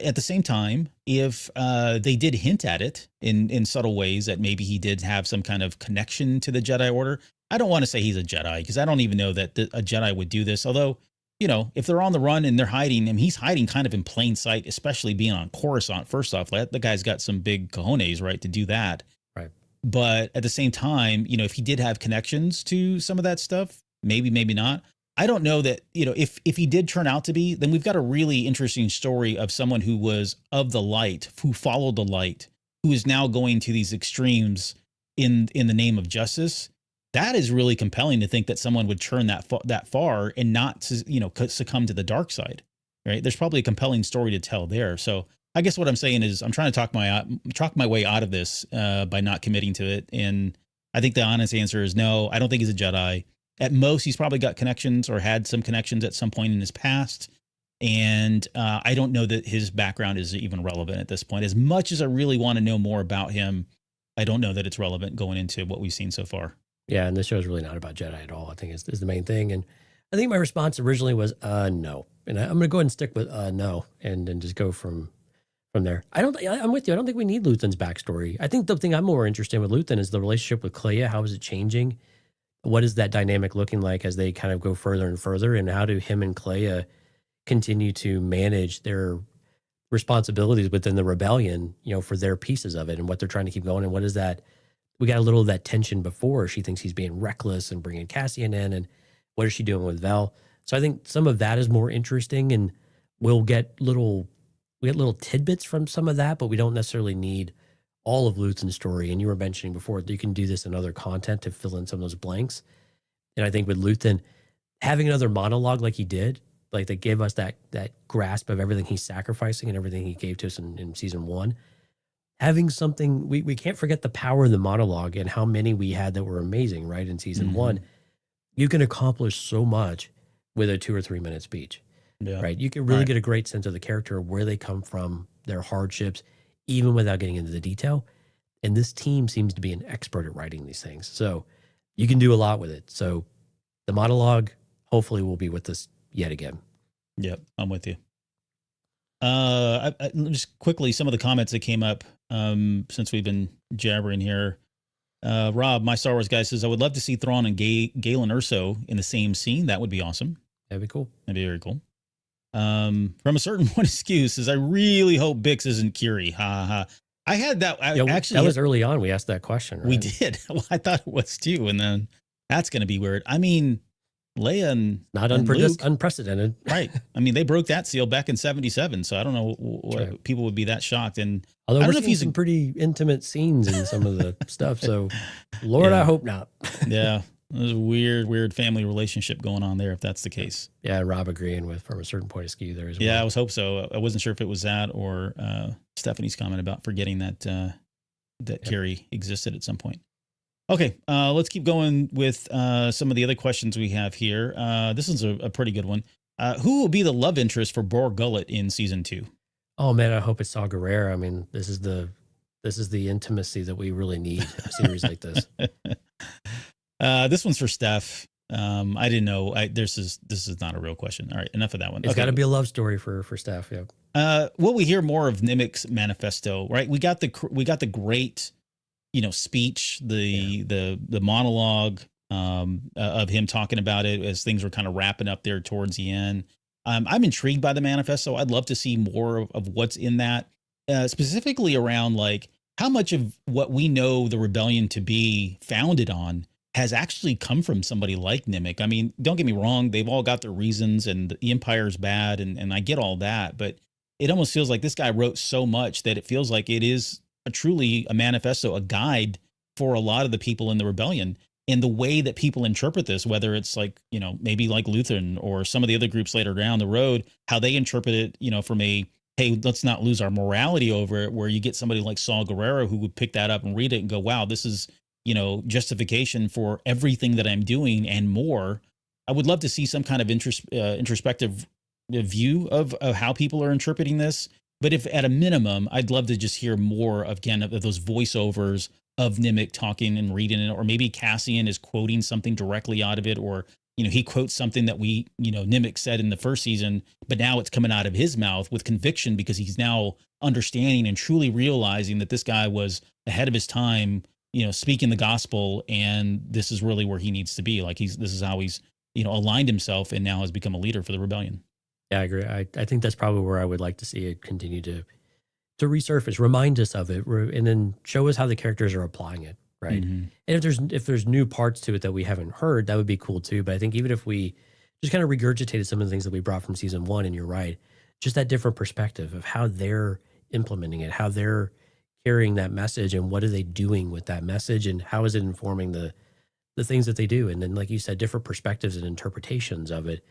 at the same time, if they did hint at it in subtle ways that maybe he did have some kind of connection to the Jedi Order, I don't want to say he's a Jedi, because I don't even know that a Jedi would do this. Although, if they're on the run and they're hiding, and he's hiding kind of in plain sight, especially being on Coruscant. First off, the guy's got some big cojones, right, to do that. Right. But at the same time, if he did have connections to some of that stuff, maybe not. I don't know that, if he did turn out to be, then we've got a really interesting story of someone who was of the light, who followed the light, who is now going to these extremes in the name of justice. That is really compelling to think that someone would turn that far and not, succumb to the dark side, right? There's probably a compelling story to tell there. So I guess what I'm saying is I'm trying to talk my way out of this by not committing to it. And I think the honest answer is no, I don't think he's a Jedi. At most, he's probably got connections or had some connections at some point in his past. And I don't know that his background is even relevant at this point. As much as I really want to know more about him, I don't know that it's relevant going into what we've seen so far. Yeah, and this show is really not about Jedi at all, I think is the main thing. And I think my response originally was no, and I'm going to go ahead and stick with no, and then just go from there. I'm with you. I don't think we need Luthen's backstory. I think the thing I'm more interested in with Luthen is the relationship with Clea. How is it changing? What is that dynamic looking like as they kind of go further and further? And how do him and Clea continue to manage their responsibilities within the rebellion, for their pieces of it and what they're trying to keep going? And what is that? We got a little of that tension before. She thinks he's being reckless and bringing Cassian in. And what is she doing with Vel? So I think some of that is more interesting, and we get little tidbits from some of that, but we don't necessarily need all of Luthen's story. And you were mentioning before that you can do this in other content to fill in some of those blanks. And I think with Luthen, having another monologue like he did, like that gave us that grasp of everything he's sacrificing and everything he gave to us in season 1. Having something, we can't forget the power of the monologue and how many we had that were amazing, right? In season 1, you can accomplish so much with a 2 or 3 minute speech, right? You can really get a great sense of the character, where they come from, their hardships, even without getting into the detail. And this team seems to be an expert at writing these things. So you can do a lot with it. So the monologue hopefully will be with us yet again. Yep, I'm with you. I just quickly, some of the comments that came up since we've been jabbering here. Rob, my Star Wars guy, says, I would love to see Thrawn and Galen Erso in the same scene. That would be awesome. That'd be cool. That'd be very cool. From a certain one excuse says, I really hope Bix isn't Curie. Ha ha. I had that. Actually, that was early on. We asked that question. Right? We did. Well, I thought it was too. And then that's going to be weird. I mean, Leia and not Luke, unprecedented. Right. I mean, they broke that seal back in 77. So I don't know what people would be that shocked. And although I don't we're know if seeing he's some pretty intimate scenes in some of the stuff. So Lord, I hope not. Yeah. There's a weird family relationship going on there, if that's the case. Yeah, Rob agreeing with from a certain point of view there as well. Yeah, I was hope so. I wasn't sure if it was that or Stephanie's comment about forgetting that Carrie existed at some point. Okay, let's keep going with some of the other questions we have here. This is a pretty good one. Who will be the love interest for Bor Gullet in season 2? Oh man, I hope it's Saw Gerrera. I mean, this is the intimacy that we really need a series like this. This one's for Steph. I didn't know. This is not a real question. All right, enough of that one. It's got to be a love story for Steph. Yeah. Will we hear more of Nimic's manifesto? Right. We got the great, speech, the monologue of him talking about it as things were kind of wrapping up there towards the end. I'm intrigued by the manifesto. I'd love to see more of what's in that, specifically around like how much of what we know the rebellion to be founded on has actually come from somebody like Nimic. I mean, don't get me wrong. They've all got their reasons and the Empire's bad. And I get all that, but it almost feels like this guy wrote so much that it feels like it is truly a manifesto, a guide for a lot of the people in the rebellion. And the way that people interpret this, whether it's like, maybe like Lutheran or some of the other groups later down the road, how they interpret it, from a, hey, let's not lose our morality over it, where you get somebody like Saw Gerrera who would pick that up and read it and go, wow, this is, justification for everything that I'm doing and more. I would love to see some kind of introspective view of how people are interpreting this. But if at a minimum, I'd love to just hear more of those voiceovers of Nimic talking and reading it, or maybe Cassian is quoting something directly out of it, or, he quotes something that Nimic said in the first season, but now it's coming out of his mouth with conviction because he's now understanding and truly realizing that this guy was ahead of his time, speaking the gospel, and this is really where he needs to be. Like this is how he's, aligned himself and now has become a leader for the rebellion. Yeah, I agree. I think that's probably where I would like to see it continue to resurface, remind us of it, and then show us how the characters are applying it, right? Mm-hmm. And if there's new parts to it that we haven't heard, that would be cool too. But I think even if we just kind of regurgitated some of the things that we brought from season 1, and you're right, just that different perspective of how they're implementing it, how they're carrying that message, and what are they doing with that message, and how is it informing the things that they do. And then, like you said, different perspectives and interpretations of it.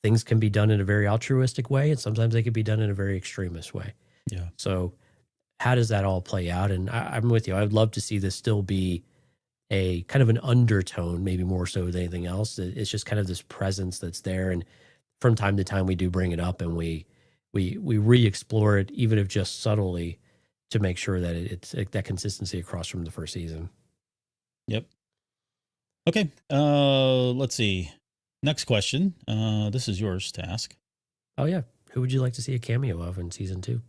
Things can be done in a very altruistic way, and sometimes they can be done in a very extremist way. Yeah. So how does that all play out? And I'm with you. I would love to see this still be a kind of an undertone, maybe more so than anything else. It's just kind of this presence that's there. And from time to time, we do bring it up and we re-explore it, even if just subtly, to make sure that it's that consistency across from the first season. Yep. Okay. Let's see. Next question. This is yours to ask. Oh yeah, who would you like to see a cameo of in season 2?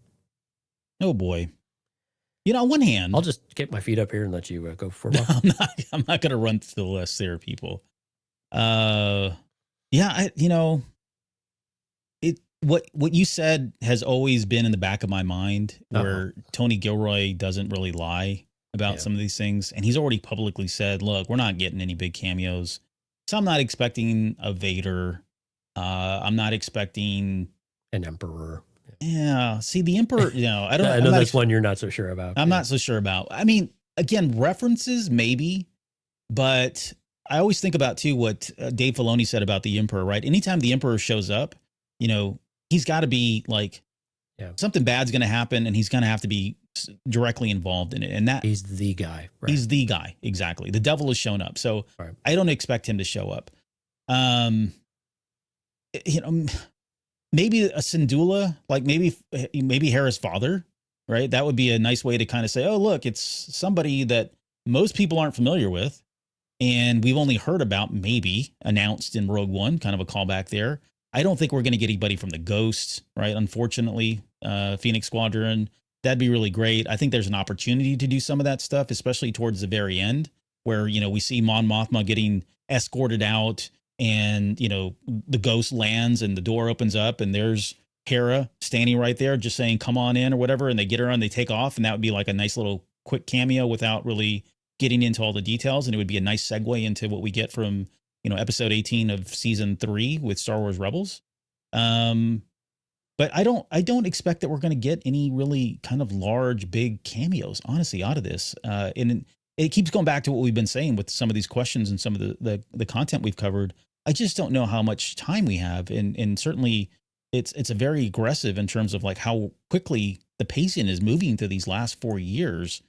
Oh boy. On one hand, I'll just get my feet up here and let you go for a no, while. I'm not going to run through the list there, people. Yeah, what you said has always been in the back of my mind, where Tony Gilroy doesn't really lie about some of these things. And he's already publicly said, look, we're not getting any big cameos. So I'm not expecting a Vader. I'm not expecting an Emperor. Yeah. See, the Emperor, I don't I know that's one you're not so sure about. I'm not so sure about. I mean, again, references maybe, but I always think about too what Dave Filoni said about the Emperor, right? Anytime the Emperor shows up, he's got to be like, something bad's going to happen, and he's going to have to be directly involved in it. And that he's the guy. Right? He's the guy. Exactly. The devil has shown up. So I don't expect him to show up. Maybe a Syndulla, like maybe Hera's father, right? That would be a nice way to kind of say, oh, look, it's somebody that most people aren't familiar with, and we've only heard about, maybe announced in Rogue One, kind of a callback there. I don't think we're going to get anybody from the Ghosts, right? Unfortunately, Phoenix Squadron, that'd be really great. I think there's an opportunity to do some of that stuff, especially towards the very end, where, we see Mon Mothma getting escorted out, and the Ghost lands and the door opens up and there's Hera standing right there just saying come on in or whatever, and they get her on, they take off, and that would be like a nice little quick cameo without really getting into all the details, and it would be a nice segue into what we get from episode 18 of season 3 with Star Wars Rebels. But I don't expect that we're going to get any really kind of large big cameos honestly out of this, and it keeps going back to what we've been saying with some of these questions and some of the content we've covered. I just don't know how much time we have. And certainly it's a very aggressive in terms of like how quickly the pacing is moving through these last 4 years.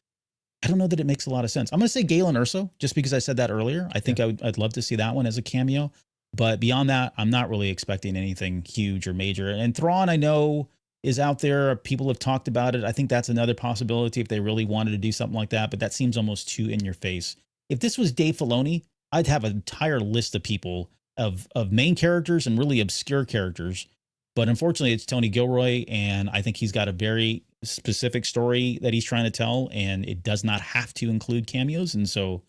I don't know that it makes a lot of sense. I'm going to say Galen Erso, just because I said that earlier. I think I'd love to see that one as a cameo. But beyond that, I'm not really expecting anything huge or major. And Thrawn, I know, is out there. People have talked about it. I think that's another possibility if they really wanted to do something like that, but that seems almost too in your face. If this was Dave Filoni, I'd have an entire list of people of main characters and really obscure characters. But unfortunately, it's Tony Gilroy, and I think he's got a very specific story that he's trying to tell, and it does not have to include cameos. And so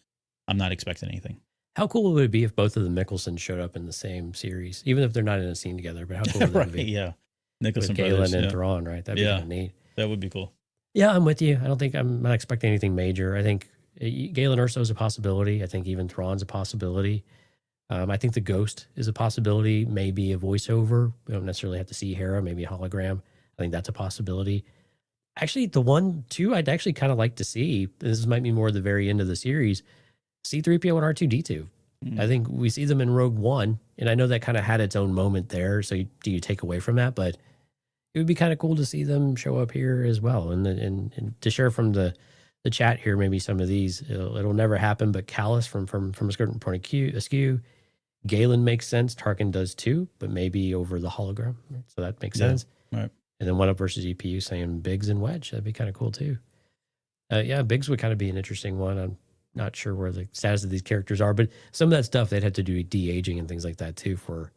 I'm not expecting anything. How cool would it be if both of the Mickelsons showed up in the same series, even if they're not in a scene together? But how cool would that be? Yeah. Nicholson with Galen brothers, and Thrawn, right? That'd be kind of neat. That would be cool. Yeah, I'm with you. I'm not expecting anything major. I think Galen Erso is a possibility. I think even Thrawn's a possibility. I think the Ghost is a possibility, maybe a voiceover. We don't necessarily have to see Hera, maybe a hologram. I think that's a possibility. Actually, the one, too, I'd actually kind of like to see, this might be more the very end of the series, C-3PO and R2-D2. I think we see them in Rogue One, and I know that kind of had its own moment there, so do you take away from that? But it would be kind of cool to see them show up here as well. And to share from the chat here, maybe some of these, it'll never happen, but Callus from a certain point of askew, Galen makes sense, Tarkin does too, but maybe over the hologram. So that makes sense. Right. And then 1UP versus EPU saying Biggs and Wedge, that'd be kind of cool too. Biggs would kind of be an interesting one. I'm not sure where the status of these characters are, but some of that stuff they'd have to do de-aging and things like that too for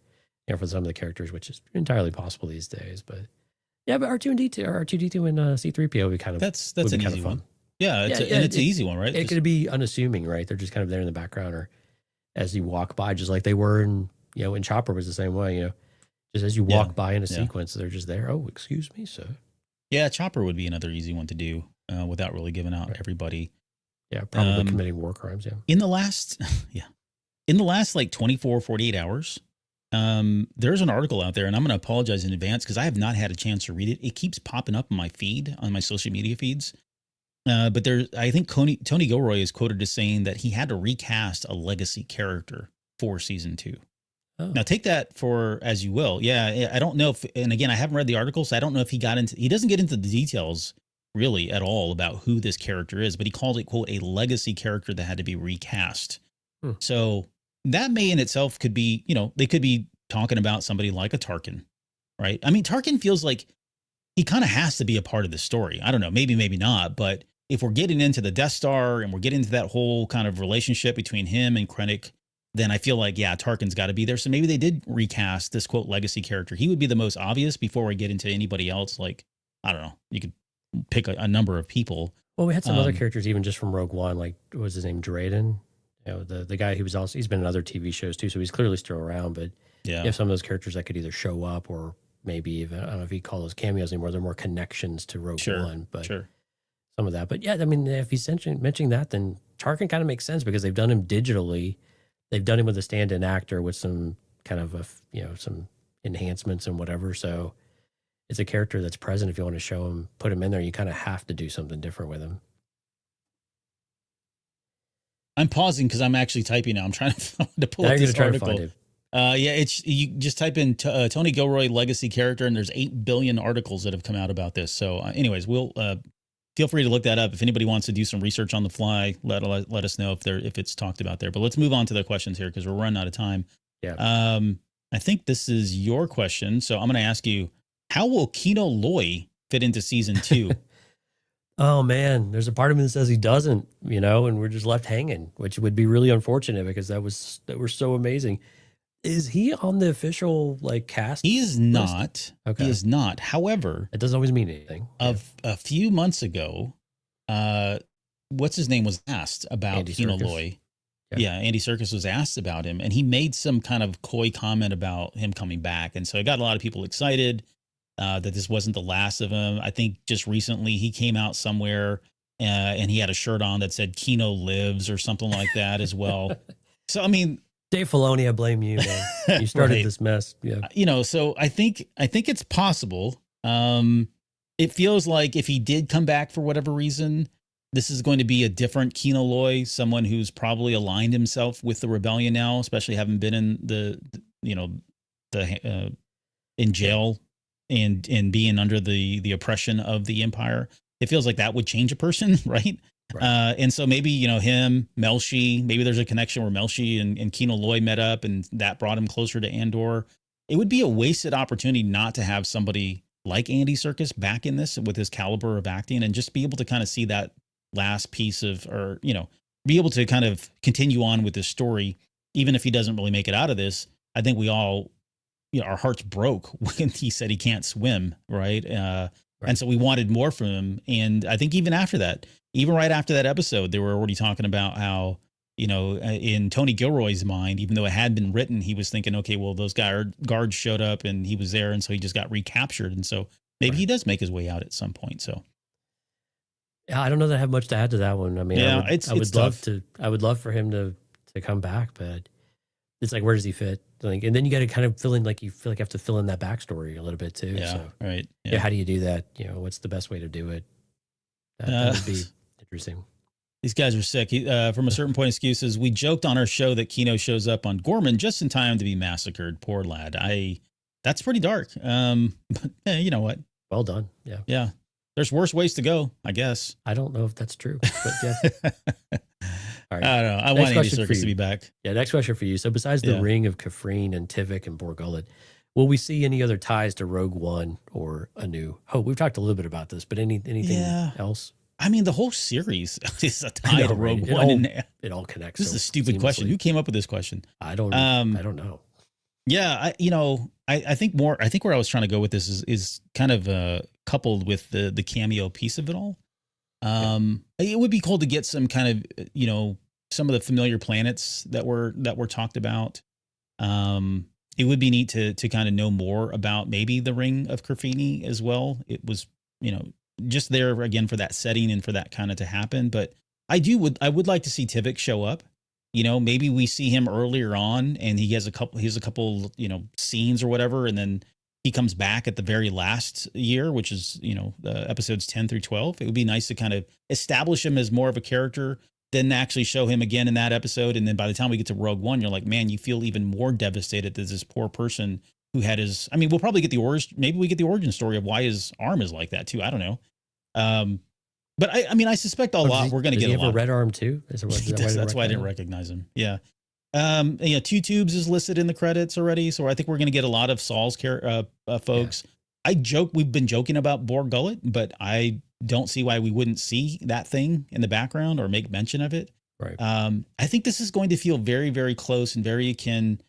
some of the characters, which is entirely possible these days. But but R2-D2 and C-3PO would be kind of that's an kind easy of fun. one. Yeah, it's an easy one, right? It could be unassuming, right? They're just kind of there in the background, or as you walk by, just like they were in Chopper was the same way. Just as you walk by in a sequence, they're just there. Oh, excuse me, sir. Yeah, Chopper would be another easy one to do without really giving out everybody. Yeah, probably committing war crimes. Yeah. In the last like 24, 48 hours, there's an article out there, and I'm going to apologize in advance because I have not had a chance to read it. It keeps popping up on my feed, on my social media feeds. But I think Tony Gilroy is quoted as saying that he had to recast a legacy character for season 2. Oh. Now take that for as you will. Yeah, I don't know if, and again, I haven't read the article, so I don't know if he doesn't get into the details really at all about who this character is, but he called it, quote, a legacy character that had to be recast. So that may in itself could be, they could be talking about somebody like a Tarkin, right? I mean, Tarkin feels like he kind of has to be a part of the story. I don't know, maybe not, but if we're getting into the Death Star and we're getting into that whole kind of relationship between him and Krennic, then I feel like, yeah, Tarkin's got to be there. So maybe they did recast this quote legacy character. He would be the most obvious before we get into anybody else. Like, I don't know, you could pick a number of people. Well, we had some other characters even just from Rogue One, like what was his name, Drayden? You know, the guy who was also, he's been in other TV shows too, so he's clearly still around. But Yeah. you have some of those characters that could either show up or maybe even, I don't know if you call those cameos anymore. They're more connections to Rogue One, but some of that. But yeah, I mean, if he's mentioning that, then Tarkin kind of makes sense because they've done him digitally. They've done him with a stand-in actor with some kind of some enhancements and whatever. So it's a character that's present. If you want to show him, put him in there, you kind of have to do something different with him. I'm pausing because I'm actually typing now. I'm trying to pull up this article. Yeah, it's you just type in Tony Gilroy legacy character, and there's 8 billion articles that have come out about this. So, anyways, we'll feel free to look that up. If anybody wants to do some research on the fly, let us know if it's talked about there. But let's move on to the questions here because we're running out of time. Yeah. I think this is your question, so I'm going to ask you: how will Kino Loy fit into season 2? Oh man, there's a part of me that says he doesn't, and we're just left hanging, which would be really unfortunate because that was so amazing. Is he on the official cast? He is not. Okay. He is not. However, it doesn't always mean anything. A few months ago, what's his name was asked about Kino Loy. Yeah, Andy Serkis was asked about him, and he made some kind of coy comment about him coming back, and so it got a lot of people excited. That this wasn't the last of him. I think just recently he came out somewhere and he had a shirt on that said Kino lives or something like that as well. So, I mean, Dave Filoni, I blame you, man. You started this mess. Yeah. So I think it's possible. It feels like if he did come back for whatever reason, this is going to be a different Kino Loy, someone who's probably aligned himself with the rebellion now, especially having been in in jail. And being under the oppression of the Empire, it feels like that would change a person, right? And so maybe him, Melshi, maybe there's a connection where Melshi and Kino Loy met up, and that brought him closer to Andor. It would be a wasted opportunity not to have somebody like Andy Serkis back in this with his caliber of acting, and just be able to kind of see that last piece of, or be able to kind of continue on with this story, even if he doesn't really make it out of this. I think we all. Our hearts broke when he said he can't swim, right? And so we wanted more from him. And I think even after that, even right after that episode, they were already talking about how, in Tony Gilroy's mind, even though it had been written, he was thinking, okay, well, those guards showed up and he was there, and so he just got recaptured. And so maybe he does make his way out at some point. So yeah, I don't know that I have much to add to that one. I mean, yeah, I would love for him to come back, but it's like, where does he fit? And then you got to kind of feel like you have to fill in that backstory a little bit too. Yeah, so, right. Yeah. How do you do that? What's the best way to do it? That would be interesting. These guys are sick. From a certain point, excuses. We joked on our show that Kino shows up on Gorman just in time to be massacred. Poor lad. That's pretty dark. But you know what? Well done. Yeah. Yeah. There's worse ways to go, I guess. I don't know if that's true, but yeah. All right. I don't know. I want Andy Serkis to be back. Yeah, next question for you. So besides the ring of Kafrene and Tivik and Bor Gullet, will we see any other ties to Rogue One or A New Hope? We've talked a little bit about this, but anything else? I mean, the whole series is a tie to Rogue One. It all connects. This is a stupid question. Who came up with this question? I don't know. Yeah, I think where I was trying to go with this is kind of coupled with the cameo piece of it all. It would be cool to get some kind of, some of the familiar planets that were talked about. It would be neat to kind of know more about maybe the Ring of Kafrene as well. It was, just there again for that setting and for that kind of to happen. But I would like to see Tivik show up. Maybe we see him earlier on and he has a couple, scenes or whatever, and then he comes back at the very last year, which is, episodes 10 through 12. It would be nice to kind of establish him as more of a character, then actually show him again in that episode. And then by the time we get to Rogue One, you're like, man, you feel even more devastated that this poor person who had we'll probably get maybe we get the origin story of why his arm is like that too. I don't know. But I suspect we're going to get a lot. Does he have a red arm too? That's why I didn't recognize him. Yeah. Two Tubes is listed in the credits already, so I think we're going to get a lot of Saul's folks. Yeah. We've been joking about Bor Gullet, but I don't see why we wouldn't see that thing in the background or make mention of it. Right. I think this is going to feel very, very close and very akin.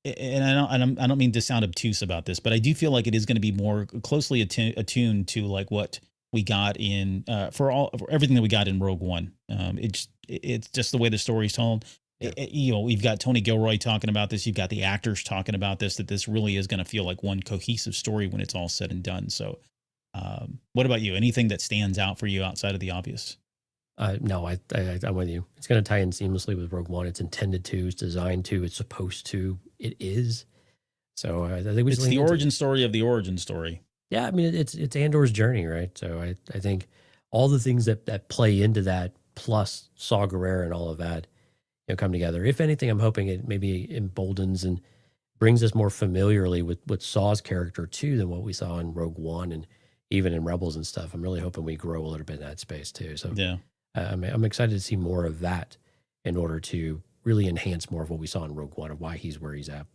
And I don't mean to sound obtuse about this, but I do feel like it is going to be more closely attuned to like what we got in for everything that we got in Rogue One. It's just the way the story's told. Yeah. You know, we've got Tony Gilroy talking about this. You've got the actors talking about this. That this really is going to feel like one cohesive story when it's all said and done. So, what about you? Anything that stands out for you outside of the obvious? No, I'm with you. It's going to tie in seamlessly with Rogue One. It's intended to. It's designed to. It's supposed to. It is. So I think we It's the origin story of the origin story. Yeah, I mean it's Andor's journey, right? So I think all the things that play into that, plus Saw Gerrera and all of that, you know, come together. If anything, I'm hoping it maybe emboldens and brings us more familiarly with Saw's character too than what we saw in Rogue One and even in Rebels and stuff. I'm really hoping we grow a little bit in that space too. So Yeah. I'm excited to see more of that in order to really enhance more of what we saw in Rogue One of why he's where he's at.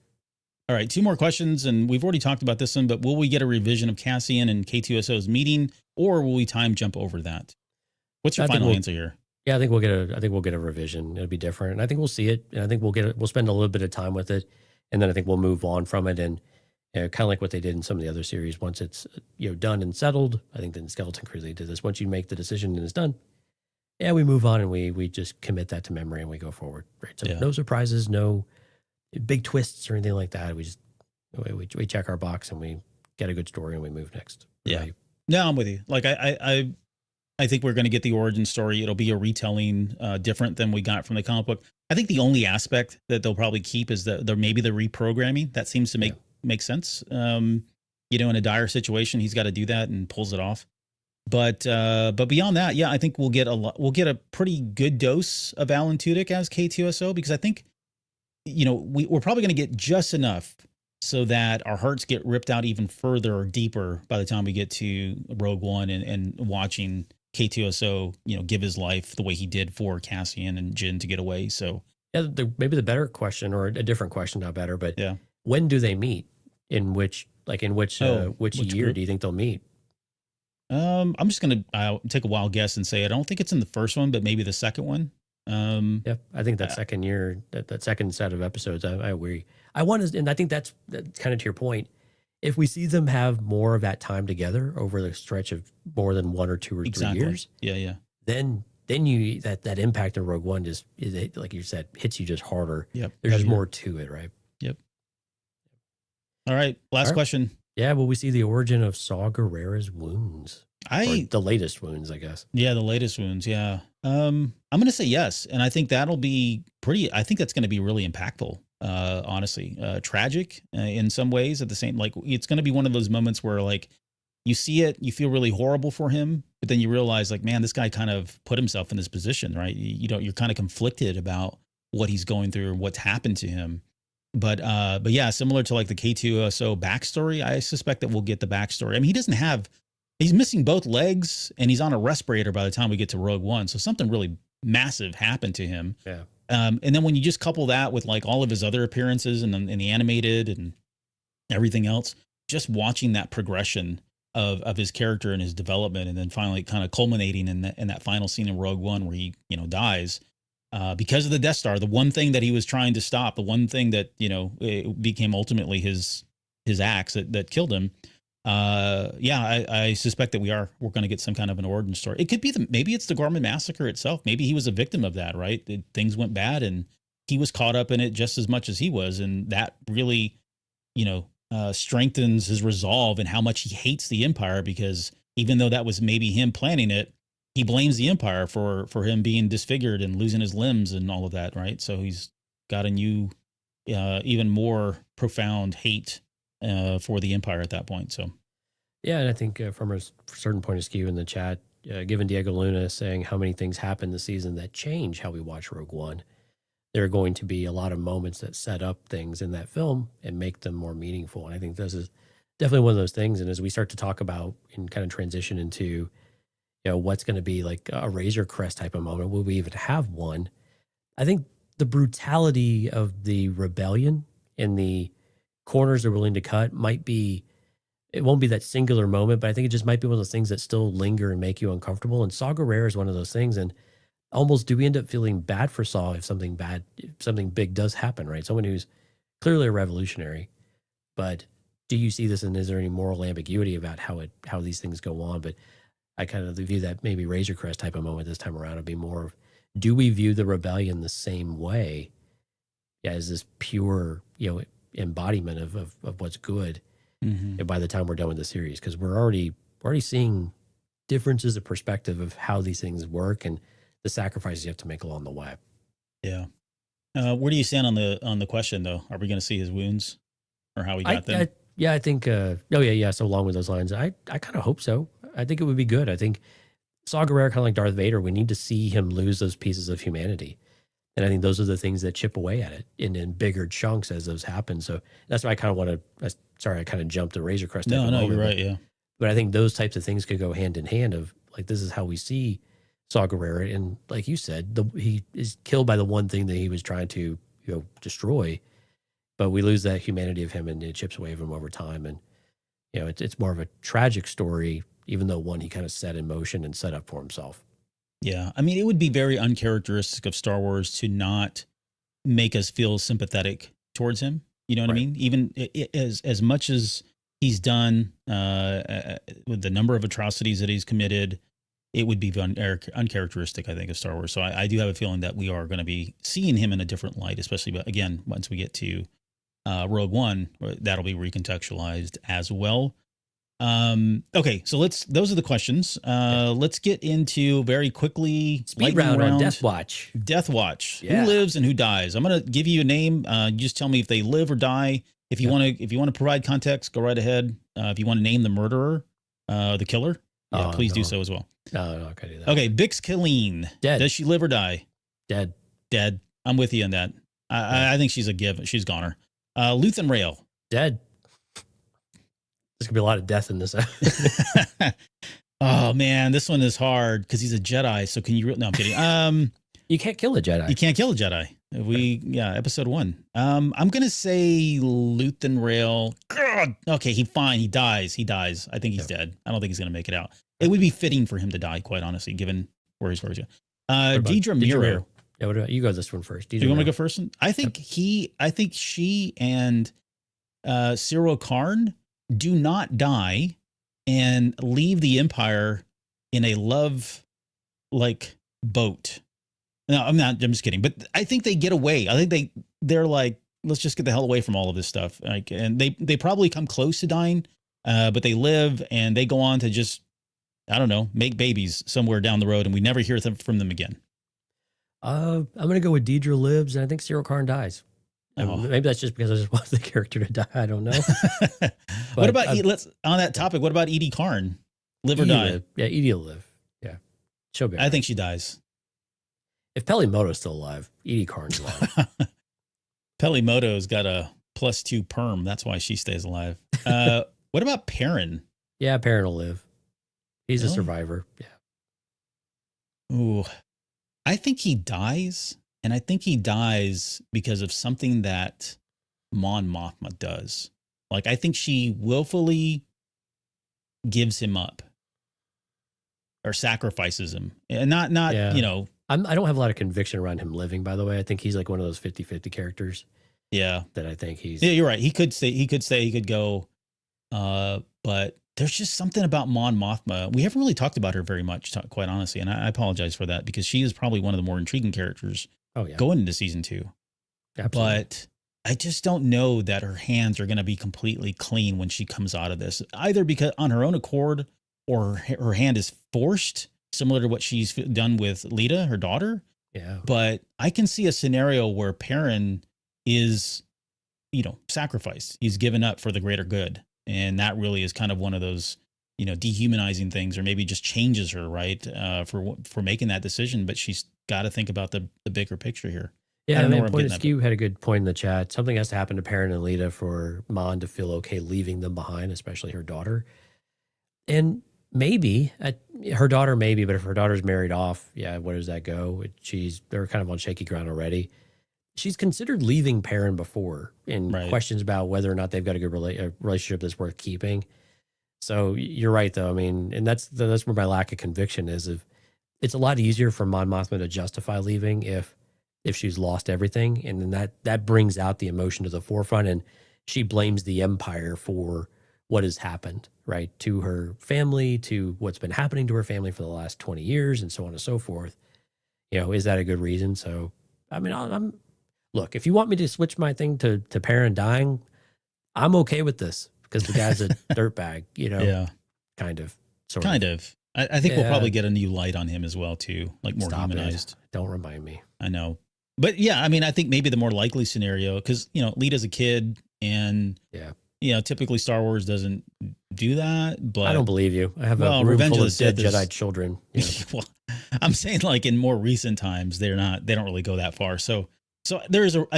All right, 2 more questions, and we've already talked about this one, but will we get a revision of Cassian and K2SO's meeting, or will we time jump over that? What's your final answer here? Yeah, I think we'll get a revision. It'll be different, and I think we'll see it, and I think we'll spend a little bit of time with it, and then I think we'll move on from it, and kind of like what they did in some of the other series. Once it's done and settled, I think then Skeleton Crew did this. Once you make the decision and it's done, yeah, we move on and we just commit that to memory and we go forward. Right. So no surprises, no big twists or anything like that. We just we check our box and we get a good story and we move next. Yeah. Right? No, I'm with you. Like I think we're going to get the origin story. It'll be a retelling different than we got from the comic book. I think the only aspect that they'll probably keep is maybe the reprogramming. That seems to make sense. In a dire situation, he's got to do that and pulls it off. But beyond that, yeah, I think we'll get a pretty good dose of Alan Tudyk as K2SO, because I think, we're probably going to get just enough so that our hearts get ripped out even further or deeper by the time we get to Rogue One and watching K2SO, give his life the way he did for Cassian and Jyn to get away. So yeah, maybe the better question, or a different question, not better, but yeah, when do they meet? In which year group? do you think they'll meet? I'm just gonna take a wild guess and say I don't think it's in the first one, but maybe the second one. Yeah, I think that second year, that second set of episodes, I agree. I want to, and I think that's kind of to your point. If we see them have more of that time together over the stretch of more than 1 or 2 or 3 years, yeah, then you that impact in Rogue One is like you said, hits you just harder. Yep, there's just more to it, right? Yep. All right, last question. Yeah, will we see the origin of Saw Gerrera's wounds? The latest wounds, I guess. Yeah, the latest wounds. Yeah. I'm going to say yes. And I think that'll be I think that's going to be really impactful, honestly. Tragic in some ways at the same, like, it's going to be one of those moments where, like, you see it, you feel really horrible for him, but then you realize, like, man, this guy kind of put himself in this position, right? You're kind of conflicted about what he's going through and what's happened to him. But yeah, similar to like the K2SO backstory, I suspect that we'll get the backstory. I mean, he's missing both legs and he's on a respirator by the time we get to Rogue One. So something really massive happened to him. Yeah. And then when you just couple that with like all of his other appearances and the animated and everything else, just watching that progression of his character and his development, and then finally kind of culminating in that final scene in Rogue One where he, dies. Because of the Death Star, the one thing that he was trying to stop, the one thing that, it became ultimately his axe that killed him. I suspect that we're going to get some kind of an origin story. It could be maybe it's the Gorman Massacre itself. Maybe he was a victim of that, right? Things went bad and he was caught up in it just as much as he was. And that really, strengthens his resolve and how much he hates the Empire, because even though that was maybe him planning it, he blames the Empire for him being disfigured and losing his limbs and all of that, right? So he's got a new, even more profound hate for the Empire at that point. So, yeah, and I think from a certain point of view in the chat, given Diego Luna saying how many things happen this season that change how we watch Rogue One, there are going to be a lot of moments that set up things in that film and make them more meaningful. And I think this is definitely one of those things. And as we start to talk about and kind of transition into, what's going to be like a Razor Crest type of moment, will we even have one? I think the brutality of the rebellion and the corners they're willing to cut it won't be that singular moment, but I think it just might be one of those things that still linger and make you uncomfortable. And Saw Gerrera is one of those things. And almost, do we end up feeling bad for Saw if something big does happen, right? Someone who's clearly a revolutionary, but do you see this, and is there any moral ambiguity about how these things go on? But I kind of view that maybe Razor Crest type of moment this time around would be more of, do we view the rebellion the same way as this pure, embodiment of what's good? And by the time we're done with the series, because we're already seeing differences of perspective of how these things work and the sacrifices you have to make along the way. Yeah. Where do you stand on the question though? Are we going to see his wounds or how he got them? I think. So along with those lines, I kind of hope so. I think it would be good. I think Saw Gerrera, kind of like Darth Vader, we need to see him lose those pieces of humanity. And I think those are the things that chip away at it in bigger chunks as those happen. So that's why I kind of want to, sorry, I kind of jumped to Razor Crest. No, you're right. Yeah. But I think those types of things could go hand in hand of like, this is how we see Saw Gerrera. And like you said, he is killed by the one thing that he was trying to, destroy, but we lose that humanity of him and it chips away from him over time. And, it's more of a tragic story, even though one he kind of set in motion and set up for himself. Yeah. I mean, it would be very uncharacteristic of Star Wars to not make us feel sympathetic towards him. You know what I mean? Even as much as he's done with the number of atrocities that he's committed, it would be uncharacteristic, I think, of Star Wars. So I do have a feeling that we are going to be seeing him in a different light, especially, again, once we get to Rogue One, that'll be recontextualized as well. Okay, so those are the questions. Let's get into very quickly speed round on Death Watch. Death Watch. Yeah. Who lives and who dies? I'm going to give you a name. You just tell me if they live or die. If you want to provide context, go right ahead. If you want to name the murderer, the killer, please do so as well. No, I can't do that. Okay, Bix Killeen. Dead. Does she live or die? Dead. I'm with you on that. I think she's a given. She's goner. Luthen Rail. Dead. There's gonna be a lot of death in this. Oh man, this one is hard because he's a Jedi. So can you? No, I'm kidding. You can't kill a Jedi. You can't kill a Jedi. Episode 1. I'm gonna say Luthen Rail. God. Okay, he dies. I think he's dead. I don't think he's gonna make it out. It would be fitting for him to die, quite honestly, given where he's going. Deidre Miro. Yeah, what about you? Go this one first. Do you want to go first? I think she and Cyril Karn do not die and leave the Empire in a love boat. No, I'm just kidding. But I think they get away. I think they're like, let's just get the hell away from all of this stuff. And they probably come close to dying, but they live and they go on to just, I don't know, make babies somewhere down the road, and we never hear from them again. I'm going to go with Deidre lives, and I think Cyril Karn dies. Maybe that's just because I just want the character to die. I don't know. What about on that topic? What about Edie Karn? Live or die? Yeah, Edie will live. Yeah, she'll be. I think she dies. If Pelimoto's still alive, Edie Karn's alive. Pelimoto's got a +2 perm. That's why she stays alive. What about Perrin? Yeah, Perrin will live. He's Really? a survivor. Yeah. Ooh, I think he dies. And I think he dies because of something that Mon Mothma does. Like, I think she willfully gives him up or sacrifices him. And not Yeah. you know. I don't have a lot of conviction around him living, by the way. I think he's like one of those 50-50 characters. Yeah. That I think he's. Yeah, you're right. He could go. But there's just something about Mon Mothma. We haven't really talked about her very much, quite honestly. And I apologize for that, because she is probably one of the more intriguing characters going into season 2. Absolutely. But I just don't know that her hands are going to be completely clean when she comes out of this, either because on her own accord, or her hand is forced, similar to what she's done with Lita, her daughter. Yeah. But I can see a scenario where Perrin is, sacrificed. He's given up for the greater good. And that really is kind of one of those, dehumanizing things, or maybe just changes her, right? For making that decision. But she's got to think about the bigger picture here. Yeah, Point Askew had a good point in the chat. Something has to happen to Perrin and Lita for Mon to feel okay leaving them behind, especially her daughter. And maybe her daughter, but if her daughter's married off, where does that go? They're kind of on shaky ground already. She's considered leaving Perrin before, and questions about whether or not they've got a good relationship that's worth keeping. So you're right, though. I mean, and that's where my lack of conviction is. it's a lot easier for Mon Mothma to justify leaving if she's lost everything, and then that brings out the emotion to the forefront, and she blames the Empire for what has happened, right, to her family, to what's been happening to her family for the last 20 years, and so on and so forth. Is that a good reason? So, I mean, I'm look, if you want me to switch my thing to Perrin dying, I'm okay with this because the guy's a dirtbag, Yeah. kind of, sort Kind of. of. I think we'll probably get a new light on him as well, too, like more Stop humanized. it. Don't remind me. I know. But yeah, I mean, I think maybe the more likely scenario, because, Leeta's a kid and, typically Star Wars doesn't do that. But I don't believe you. I have a room Revenge full of of the dead Sith Jedi children. Well, I'm saying like in more recent times, they don't really go that far. So I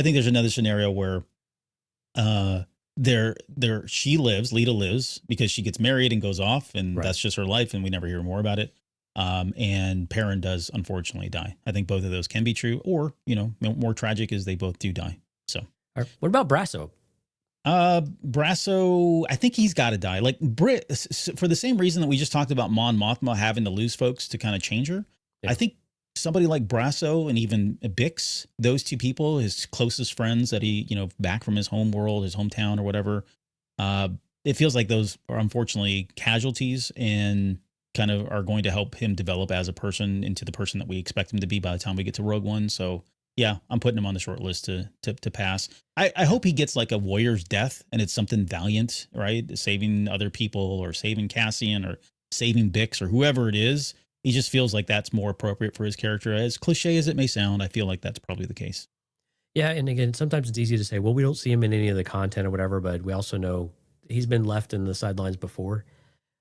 think there's another scenario where Leeta lives because she gets married and goes off, and that's just her life, and we never hear more about it. And Perrin does unfortunately die. I think both of those can be true, or more tragic is they both do die. So what about Brasso? Brasso, I think he's got to die. Like for the same reason that we just talked about Mon Mothma having to lose folks to kind of change her. Yeah. I think somebody like Brasso and even Bix, those two people, his closest friends that he, back from his home world, his hometown or whatever. It feels like those are unfortunately casualties and kind of are going to help him develop as a person into the person that we expect him to be by the time we get to Rogue One. So yeah, I'm putting him on the short list to pass. I hope he gets like a warrior's death and it's something valiant, right? Saving other people or saving Cassian or saving Bix or whoever it is. He just feels like that's more appropriate for his character. As cliche as it may sound, I feel like that's probably the case. Yeah, and again, sometimes it's easy to say, well, we don't see him in any of the content or whatever, but we also know he's been left in the sidelines before.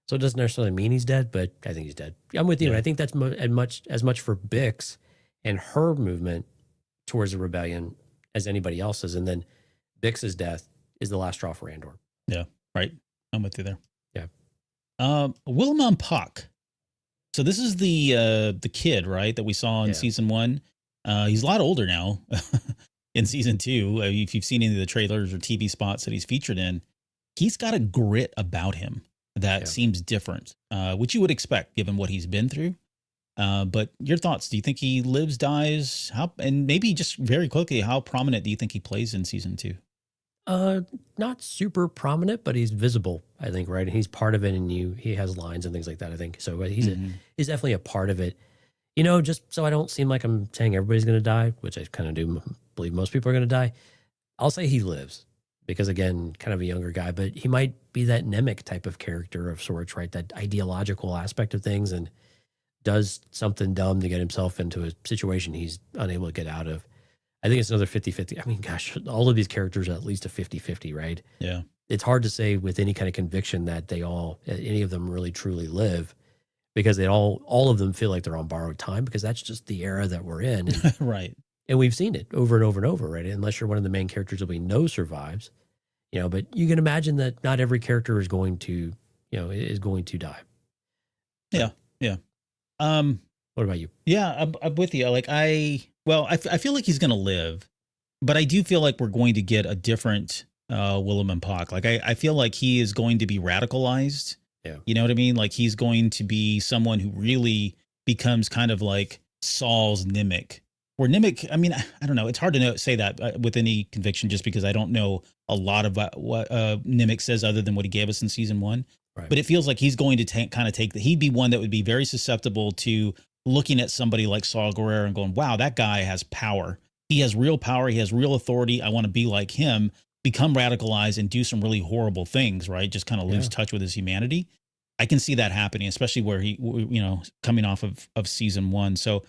So it doesn't necessarily mean he's dead, but I think he's dead. I'm with you. Yeah. I think that's as much for Bix and her movement towards the rebellion as anybody else's. And then Bix's death is the last straw for Andor. Yeah, right. I'm with you there. Yeah. William Puck. So this is the kid, right, that we saw in season 1. He's a lot older now in season 2. If you've seen any of the trailers or TV spots that he's featured in, he's got a grit about him that seems different, which you would expect given what he's been through. But your thoughts? Do you think he lives, dies? And maybe just very quickly, how prominent do you think he plays in season 2? Not super prominent, but he's visible, I think, right? And he's part of it, and he has lines and things like that, I think. So he's definitely a part of it. Just so I don't seem like I'm saying everybody's going to die, which I kind of do believe most people are going to die. I'll say he lives because, again, kind of a younger guy, but he might be that Nemec type of character of sorts, right? That ideological aspect of things, and does something dumb to get himself into a situation he's unable to get out of. I think it's another 50-50. I mean, gosh, all of these characters are at least a 50-50, right? Yeah. It's hard to say with any kind of conviction that any of them really truly live, because all of them feel like they're on borrowed time, because that's just the era that we're in. And, right. And we've seen it over and over and over, right? Unless you're one of the main characters that we know survives, but you can imagine that not every character is going to die. Yeah. Yeah. What about you? Yeah, I'm with you. Like I feel like he's going to live, but I do feel like we're going to get a different Willem Puck. Like I feel like he is going to be radicalized. Yeah. You know what I mean? Like he's going to be someone who really becomes kind of like Saul's Nemec. Where Nemec, I mean, I don't know. It's hard to say that with any conviction, just because I don't know a lot about what Nemec says other than what he gave us in season 1. Right. But it feels like he's going to kind of take he'd be one that would be very susceptible to looking at somebody like Saul Guerrero and going, wow, that guy has power. He has real power. He has real authority. I want to be like him, become radicalized and do some really horrible things, right? Just kind of lose touch with his humanity. I can see that happening, especially where he, coming off of season 1. So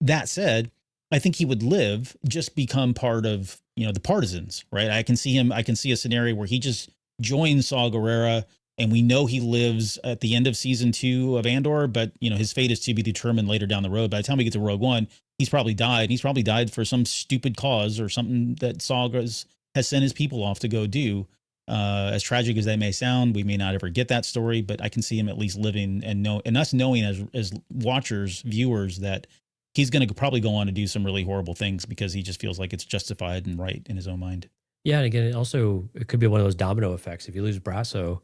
that said, I think he would live, just become part of, the partisans, right? I can see a scenario where he just joins Saul Guerrero, and we know he lives at the end of season 2 of Andor, but his fate is to be determined later down the road. By the time we get to Rogue One, he's probably died. He's probably died for some stupid cause or something that Saul has sent his people off to go do. As tragic as that may sound, we may not ever get that story, but I can see him at least living and us knowing as watchers, viewers, that he's going to probably go on to do some really horrible things because he just feels like it's justified and right in his own mind. Yeah, and again, it could be one of those domino effects. If you lose Brasso,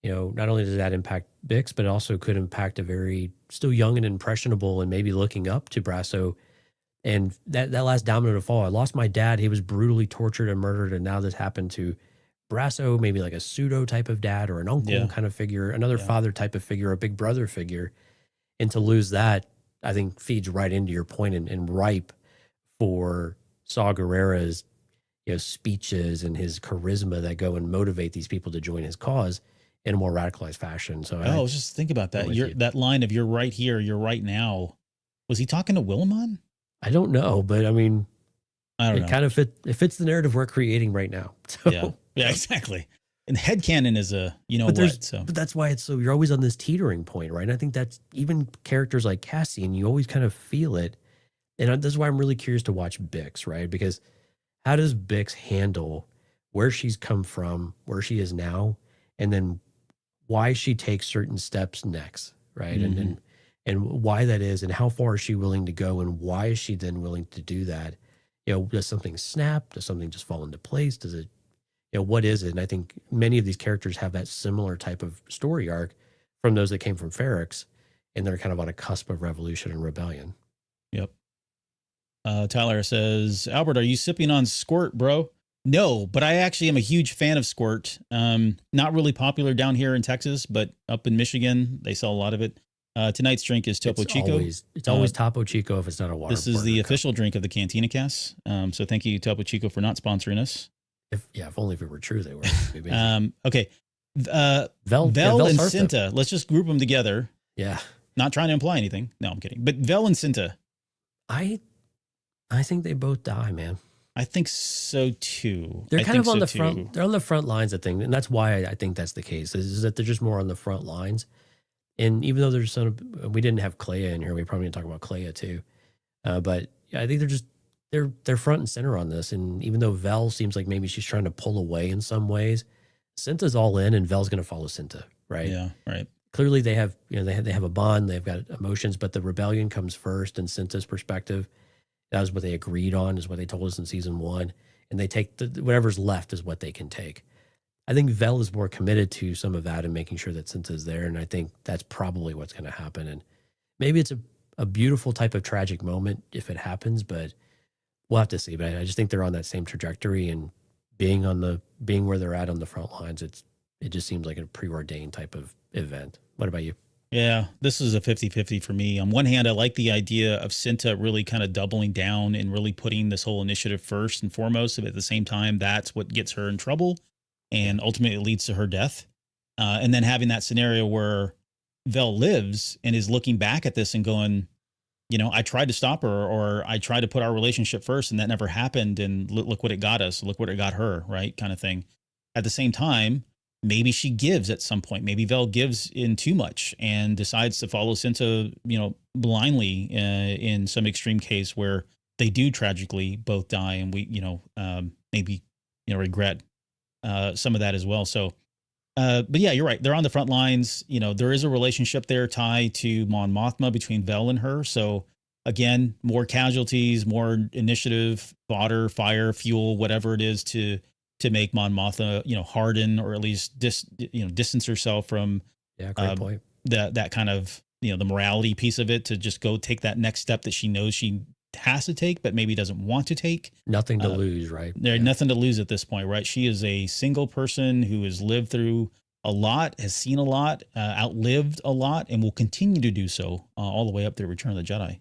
not only does that impact Bix, but it also could impact a very still young and impressionable and maybe looking up to Brasso. And that last domino to fall, I lost my dad. He was brutally tortured and murdered. And now this happened to Brasso, maybe like a pseudo type of dad or an uncle kind of figure, another father type of figure, a big brother figure. And to lose that, I think feeds right into your point and ripe for Saw Gerrera's speeches and his charisma that go and motivate these people to join his cause in a more radicalized fashion. So I was just think about that. That line of "You're right here, you're right now." Was he talking to Willimon? I don't know, but I mean, I don't know. Kind of it fits the narrative we're creating right now. So, yeah, exactly. And headcanon is a but that's why it's so you're always on this teetering point, right? And I think that's even characters like Cassian, you always kind of feel it. And this is why I'm really curious to watch Bix, right? Because how does Bix handle where she's come from, where she is now, and then why she takes certain steps next, right? Mm-hmm. And why that is, and how far is she willing to go, and why is she then willing to do that? Does something snap? Does something just fall into place? Does it, what is it? And I think many of these characters have that similar type of story arc from those that came from Ferrix, and they're kind of on a cusp of revolution and rebellion. Yep. Tyler says, Albert, are you sipping on Squirt, bro? No, but I actually am a huge fan of Squirt. Not really popular down here in Texas, but up in Michigan, they sell a lot of it. Tonight's drink is Topo Chico. It's always Topo Chico if it's not a water. This is the official drink of the Cantina Cast. So thank you, Topo Chico, for not sponsoring us. If only if it were true, they were. Okay. Vel and Cinta. Let's just group them together. Yeah. Not trying to imply anything. No, I'm kidding. But Vel and Cinta. I think they both die, man. I think so too. They're kind of on the front. They're on the front lines of things, and that's why I think that's the case. Is that they're just more on the front lines. And even though there's we didn't have Clea in here, we probably need to talk about Clea too. But yeah, I think they're front and center on this. And even though Vel seems like maybe she's trying to pull away in some ways, Cinta's all in, and Vel's going to follow Cinta, right? Yeah, right. Clearly, they have they have a bond. They've got emotions, but the rebellion comes first in Cinta's perspective. That was what they agreed on, is what they told us in season 1. And they take whatever's left is what they can take. I think Vel is more committed to some of that and making sure that Cinta's there. And I think that's probably what's going to happen. And maybe it's a beautiful type of tragic moment if it happens, but we'll have to see. But I just think they're on that same trajectory, and being where they're at on the front lines, it just seems like a preordained type of event. What about you? Yeah, this is a 50-50 for me. On one hand, I like the idea of Cinta really kind of doubling down and really putting this whole initiative first and foremost. But at the same time, that's what gets her in trouble and ultimately leads to her death. And then having that scenario where Vel lives and is looking back at this and going, I tried to stop her, or I tried to put our relationship first, and that never happened. And look what it got us. Look what it got her, right? Kind of thing. At the same time, maybe she gives at some point. Maybe Vel gives in too much and decides to follow Cinta, blindly in some extreme case where they do tragically both die, and we, maybe, regret some of that as well. So, but yeah, you're right. They're on the front lines. There is a relationship there tied to Mon Mothma between Vel and her. So again, more casualties, more initiative, fodder, fire, fuel, whatever it is to make Mon Mothma, harden, or at least distance herself from great point. That kind of, the morality piece of it, to just go take that next step that she knows she has to take, but maybe doesn't want to take. Nothing to lose, right? There's nothing to lose at this point, right? She is a single person who has lived through a lot, has seen a lot, outlived a lot, and will continue to do so all the way up to Return of the Jedi.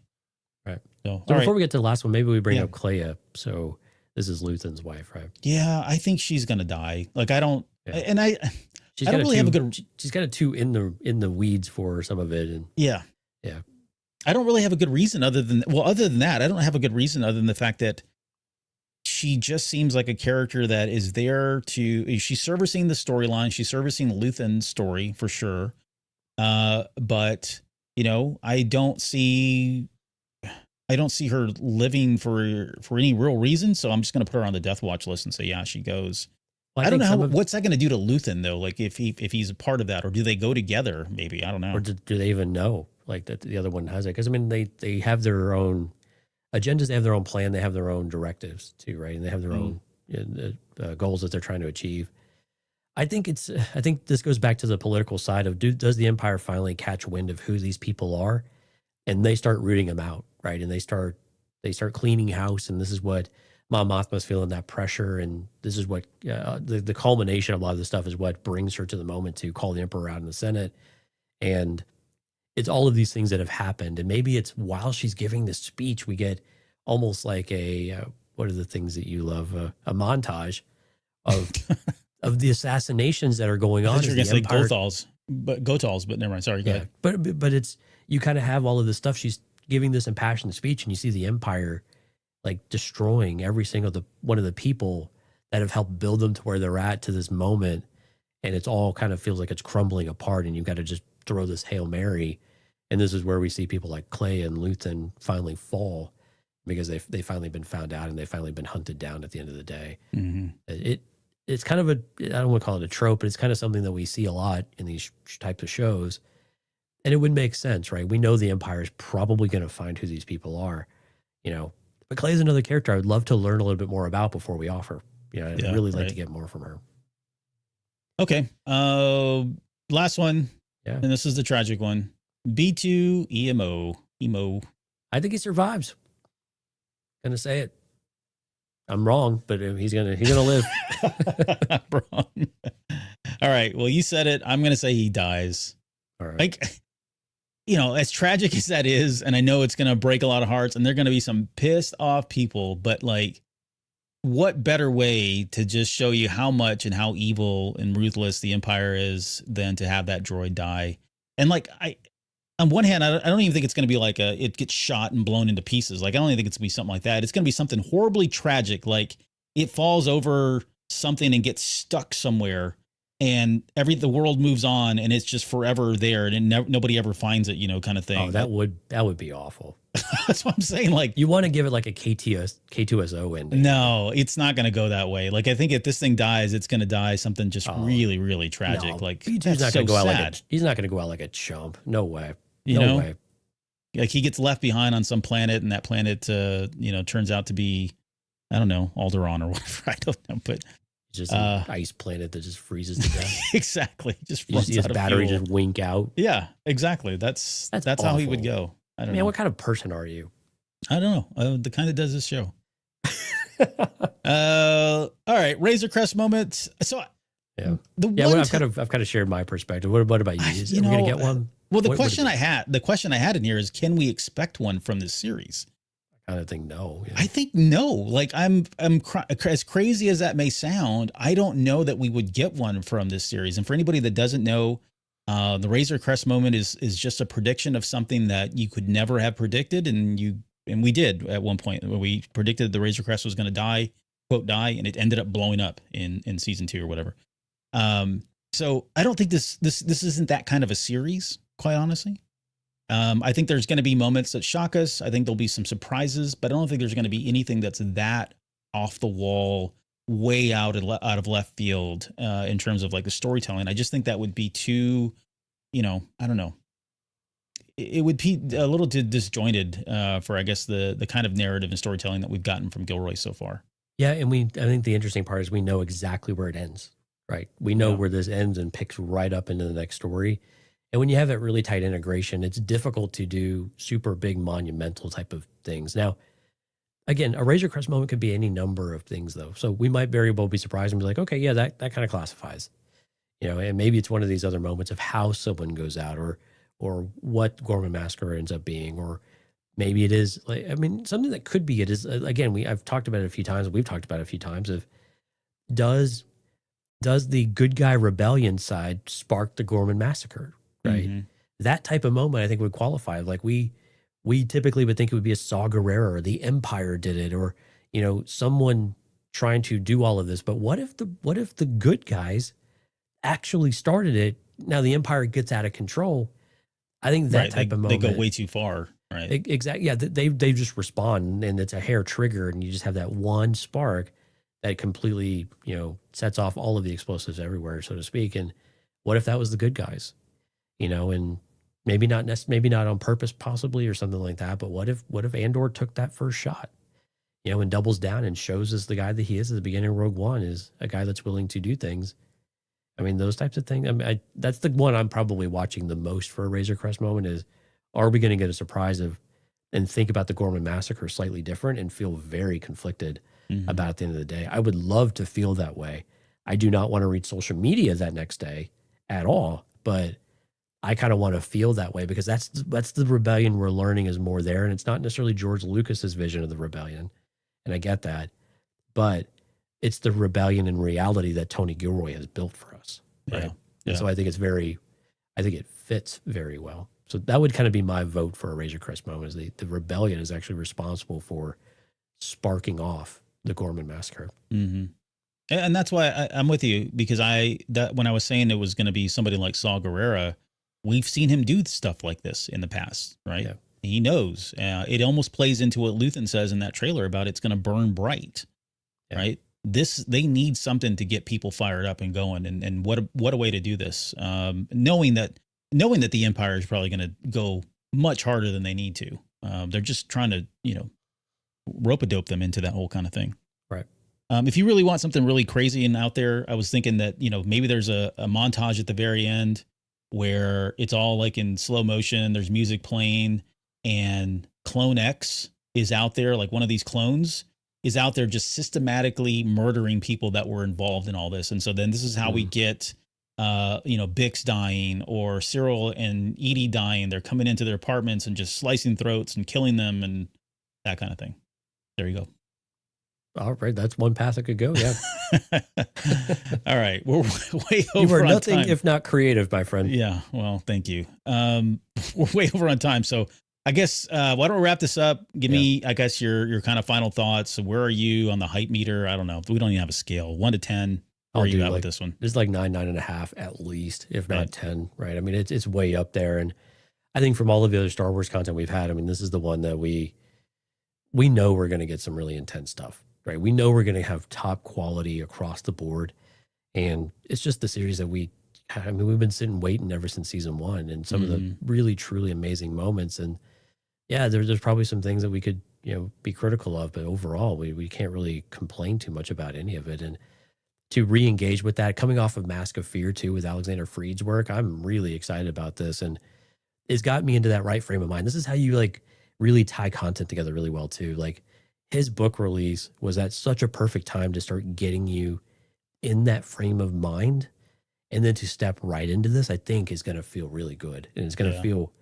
Right. So before we get to the last one, maybe we bring up Clea. So this is Luthen's wife, right? Yeah, I think she's gonna die. Like, I don't, and I don't really have a good. She's got a two in the weeds for some of it, and yeah. I don't really have a good reason other than that. I don't have a good reason other than the fact that she just seems like a character that is there she's servicing the storyline. She's servicing Luthen's story for sure. But I don't see her living for any real reason. So I'm just going to put her on the death watch list and say, yeah, she goes. Well, I don't know what's that going to do to Luthen though? Like if he's a part of that, or do they go together? Maybe, I don't know. Or do they even know like that the other one has it? Because I mean, they have their own agendas, they have their own plan, they have their own directives too, right? And they have their own goals that they're trying to achieve. I think this goes back to the political side of does the Empire finally catch wind of who these people are, and they start rooting them out, right? And they start cleaning house, and this is what Mom Mothma's feeling, that pressure, and this is what the culmination of a lot of this stuff is what brings her to the moment to call the Emperor out in the Senate, and it's all of these things that have happened, and maybe it's while she's giving this speech, we get almost like a what are the things that you love, a montage of of the assassinations that are going on. You're going to say Gothals, but never mind. Sorry, go ahead. But it's, you kind of have all of this stuff. She's giving this impassioned speech, and you see the Empire like destroying every single one of the people that have helped build them to where they're at to this moment, and it's all kind of feels like it's crumbling apart, and you've got to just throw this Hail Mary, and this is where we see people like Clay and Luthen finally fall because they've finally been found out and they've finally been hunted down at the end of the day. Mm-hmm. It's kind of I don't want to call it a trope, but it's kind of something that we see a lot in these types of shows. And it would make sense, right? We know the Empire is probably going to find who these people are, But Clay is another character I would love to learn a little bit more about before we offer. I'd really like to get more from her. Okay. Last one. Yeah. And this is the tragic one. B2 Emo. I think he survives. Gonna say it. I'm wrong, but he's gonna live. I'm wrong. All right. Well, you said it. I'm gonna say he dies. All right. Like, as tragic as that is, and I know it's gonna break a lot of hearts, and there are gonna be some pissed off people, but like, what better way to just show you how much and how evil and ruthless the Empire is than to have that droid die? And like, on one hand, I don't even think it's going to be like it gets shot and blown into pieces. Like, I don't even think it's going to be something like that. It's going to be something horribly tragic. Like, it falls over something and gets stuck somewhere, and the world moves on, and it's just forever there, and nobody ever finds it, kind of thing. Oh, that would be awful. That's what I'm saying. Like, you want to give it like a K2SO ending. No, it's not going to go that way. Like, I think if this thing dies, it's going to die something just really, really tragic. No, like, he's that's not so going to go sad. out he's not going to go out like a chump. No way. No way. Like, he gets left behind on some planet, and that planet, turns out to be, I don't know, Alderaan or whatever. I don't know, but it's just an ice planet that just freezes to death. Exactly. Just you runs see his out of battery fuel. just wink out. Yeah, exactly. That's how he would go. I don't know. What kind of person are you? I don't know. The kind that does this show. All right, Razor Crest moment. So I've kind of shared my perspective. What about you? Are we gonna get one? Well, the question I had in here is, can we expect one from this series? I kind of think no. Yeah. I think no. Like, I'm as crazy as that may sound, I don't know that we would get one from this series. And for anybody that doesn't know, the Razor Crest moment is just a prediction of something that you could never have predicted, and we did at one point. We predicted the Razor Crest was going to die, quote die, and it ended up blowing up in season 2 or whatever. So I don't think this isn't that kind of a series, quite honestly. I think there's going to be moments that shock us. I think there'll be some surprises, but I don't think there's going to be anything that's that off the wall, way out of left field in terms of like the storytelling. I just think that would be too, I don't know. It would be a little too disjointed for, I guess, the kind of narrative and storytelling that we've gotten from Gilroy so far. Yeah, and I think the interesting part is we know exactly where it ends, right? We know where this ends and picks right up into the next story. And when you have that really tight integration, it's difficult to do super big monumental type of things. Now, again, a Razor Crest moment could be any number of things, though. So we might very well be surprised and be like, okay, yeah, that kind of classifies. And maybe it's one of these other moments of how someone goes out or what Gorman Massacre ends up being, or maybe it is something that could be. It is, again, I've talked about it a few times. We've talked about it a few times of does the good guy rebellion side spark the Gorman Massacre, right? Mm-hmm. That type of moment I think would qualify. Like we typically would think it would be a Saw Gerrera or the Empire did it, or someone trying to do all of this. But what if the good guys actually started it? Now the Empire gets out of control. I think that type of moment, they go way too far, right? Exactly. Yeah, they just respond, and it's a hair trigger, and you just have that one spark that completely sets off all of the explosives everywhere, so to speak. And what if that was the good guys? And maybe not on purpose, possibly, or something like that. But what if Andor took that first shot, and doubles down and shows us the guy that he is at the beginning of Rogue One is a guy that's willing to do things. I mean, those types of things. I mean, that's the one I'm probably watching the most for a Razor Crest moment is, are we going to get a surprise of and think about the Gorman Massacre slightly different and feel very conflicted about at the end of the day? I would love to feel that way. I do not want to read social media that next day at all, but I kind of want to feel that way because that's the rebellion we're learning is more there. And it's not necessarily George Lucas's vision of the rebellion. And I get that, but it's the rebellion in reality that Tony Gilroy has built for us. Right. Yeah. And so I think it fits very well. So that would kind of be my vote for a Razor Crest moment is the rebellion is actually responsible for sparking off the Gorman Massacre. Mm-hmm. And that's why I'm with you, because when I was saying it was going to be somebody like Saw Gerrera, we've seen him do stuff like this in the past, right? Yeah. He knows. It almost plays into what Luthen says in that trailer about it's going to burn bright, right? They need something to get people fired up and going, and what a way to do this. Knowing that the Empire is probably going to go much harder than they need to. They're just trying to rope-a-dope them into that whole kind of thing. Right. If you really want something really crazy and out there, I was thinking that maybe there's a montage at the very end where it's all like in slow motion. There's music playing, and Clone X is out there, like one of these clones is out there just systematically murdering people that were involved in all this. And so then this is how we get, Bix dying or Cyril and Edie dying. They're coming into their apartments and just slicing throats and killing them and that kind of thing. There you go. All right. That's one path it could go. Yeah. All right. We're way over you are on nothing time. If not creative, my friend. Yeah. Well, thank you. We're way over on time. So I guess, why don't we wrap this up? Give me, I guess, your kind of final thoughts. Where are you on the hype meter? I don't know. We don't even have a scale. 1 to 10. Where are you at with this one? There's like 9.5 at least, if not 10, right? I mean, it's way up there. And I think from all of the other Star Wars content we've had, I mean, this is the one that we know we're going to get some really intense stuff, right? We know we're going to have top quality across the board. And it's just the series that we've been sitting waiting ever since season 1 and some of the really, truly amazing moments. And yeah, there's probably some things that we could, be critical of, but overall we can't really complain too much about any of it. And to re-engage with that, coming off of Mask of Fear too, with Alexander Freed's work, I'm really excited about this. And it's got me into that right frame of mind. This is how you like really tie content together really well too. Like his book release was at such a perfect time to start getting you in that frame of mind. And then to step right into this, I think is going to feel really good. And it's going to feel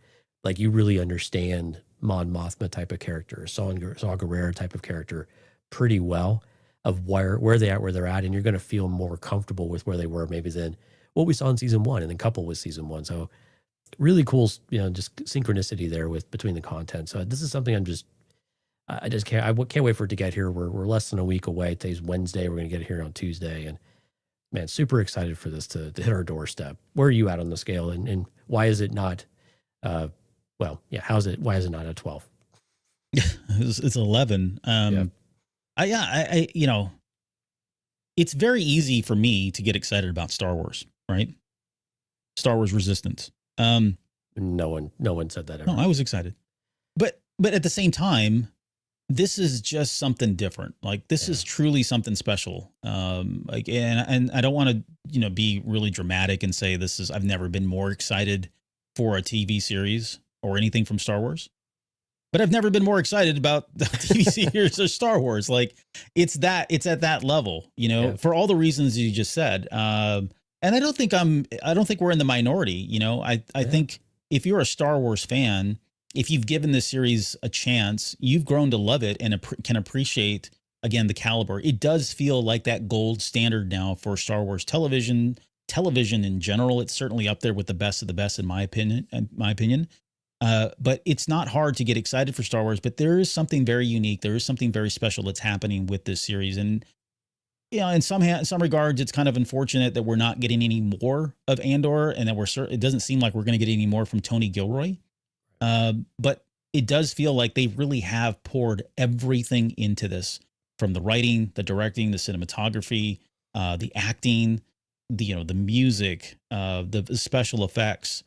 like you really understand Mon Mothma type of character, Saw Gerrera type of character pretty well, of where they're at. And you're going to feel more comfortable with where they were maybe than what we saw in season 1 and then coupled with season 1. So really cool, just synchronicity there between the content. So this is something I can't wait for it to get here. We're less than a week away. Today's Wednesday. We're going to get it here on Tuesday. And man, super excited for this to hit our doorstep. Where are you at on the scale? And why is it not, why is it not a 12? It's 11. It's very easy for me to get excited about Star Wars, right? Star Wars Resistance. No one said that ever. No, I was excited. But at the same time, this is just something different. Like this is truly something special. And I don't want to, be really dramatic and say I've never been more excited for a TV series or anything from Star Wars. But I've never been more excited about the TV series or Star Wars. Like it's at that level, for all the reasons you just said. And I don't think we're in the minority. I think if you're a Star Wars fan, if you've given this series a chance, you've grown to love it and can appreciate, again, the caliber. It does feel like that gold standard now for Star Wars television in general. It's certainly up there with the best of the best, in my opinion. But it's not hard to get excited for Star Wars, but there is something very unique. There is something very special that's happening with this series. And, in some regards, it's kind of unfortunate that we're not getting any more of Andor and that it doesn't seem like we're going to get any more from Tony Gilroy. But it does feel like they really have poured everything into this, from the writing, the directing, the cinematography, the acting, the music, the special effects.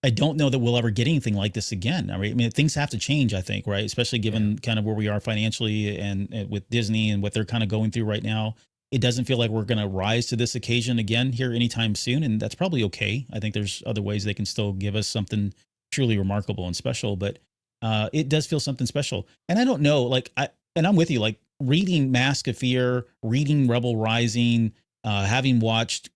I don't know that we'll ever get anything like this again. I mean, things have to change, I think, right? Especially given kind of where we are financially and with Disney and what they're kind of going through right now. It doesn't feel like we're going to rise to this occasion again here anytime soon. And that's probably okay. I think there's other ways they can still give us something truly remarkable and special, but it does feel something special. And I don't know, like, I'm with you, like reading Mask of Fear, reading Rebel Rising, having watched,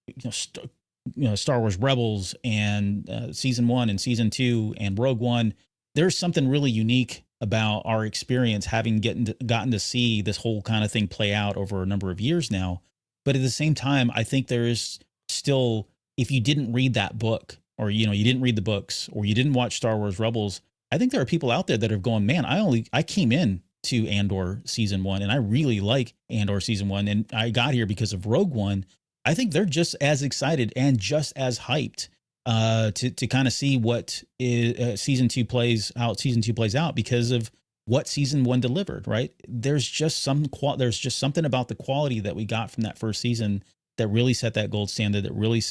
Star Wars Rebels and season 1 and season 2 and Rogue One, there's something really unique about our experience having gotten to see this whole kind of thing play out over a number of years now. But at the same time, I think there is still, if you didn't read that book, or, you didn't read the books, or you didn't watch Star Wars Rebels, I think there are people out there that are going, man, I came in to Andor season 1 and I really like Andor season 1. And I got here because of Rogue One. I think they're just as excited and just as hyped to kind of see what season 2 plays out because of what season 1 delivered, right? There's just something about the quality that we got from that first season that really set that gold standard, that really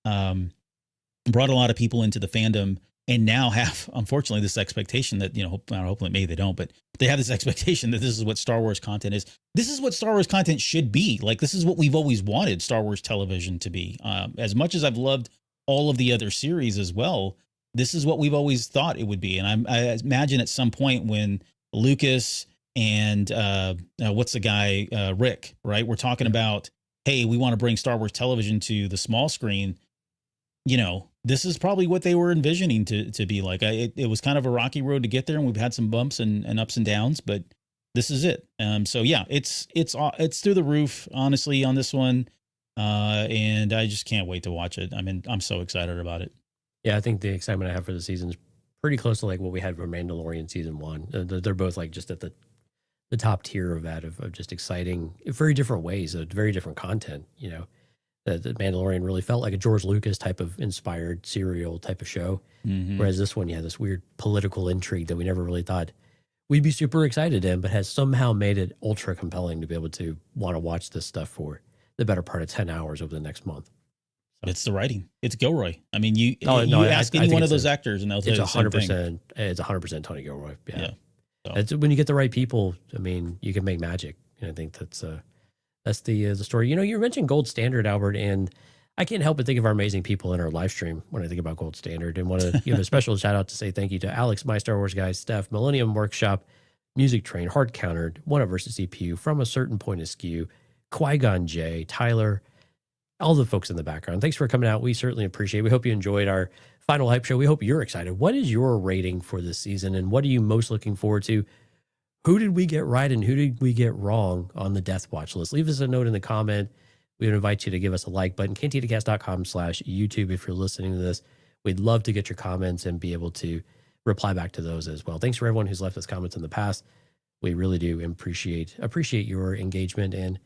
brought a lot of people into the fandom, and now have, unfortunately, this expectation that, hopefully maybe they don't, but they have this expectation that this is what Star Wars content is. This is what Star Wars content should be. Like, this is what we've always wanted Star Wars television to be. As much as I've loved all of the other series as well, this is what we've always thought it would be. And I imagine at some point when Lucas and what's the guy, Rick, right? We're talking about, hey, we want to bring Star Wars television to the small screen. This is probably what they were envisioning to be like. It was kind of a rocky road to get there, and we've had some bumps and ups and downs, but this is it. So yeah, it's through the roof, honestly, on this one. And I just can't wait to watch it. I mean, I'm so excited about it. Yeah, I think the excitement I have for the season is pretty close to like what we had for Mandalorian season 1. They're both like just at the top tier of that, of just exciting, very different ways, of very different content. The Mandalorian really felt like a George Lucas type of inspired serial type of show. Mm-hmm. Whereas this one, you had this weird political intrigue that we never really thought we'd be super excited in, but has somehow made it ultra compelling to be able to want to watch this stuff for the better part of 10 hours over the next month. So. It's the writing. It's Gilroy. I mean, you ask any one of those actors and they'll tell you the same thing. It's 100% Tony Gilroy. Yeah. So. It's, when you get the right people, I mean, you can make magic. And I think that's the story. You mentioned Gold Standard, Albert, and I can't help but think of our amazing people in our live stream when I think about Gold Standard, and want to give a special shout out to say thank you to Alex, My Star Wars Guy, Steph, Millennium Workshop, Music Train, Hard Countered, One Up versus CPU, From a Certain Point Askew, Qui-Gon J, Tyler, all the folks in the background. Thanks for coming out. We certainly appreciate it. We hope you enjoyed our final hype show. We hope you're excited. What is your rating for this season, and what are you most looking forward to? Who did we get right and who did we get wrong on the Death Watch list? Leave us a note in the comment. We would invite you to give us a like button, cantitacast.com/YouTube if you're listening to this. We'd love to get your comments and be able to reply back to those as well. Thanks for everyone who's left us comments in the past. We really do appreciate your engagement, and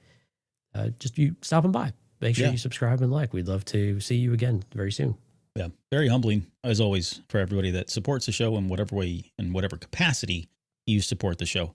just you stopping by. Make sure you subscribe and like. We'd love to see you again very soon. Yeah, very humbling, as always, for everybody that supports the show in whatever way, in whatever capacity you support the show.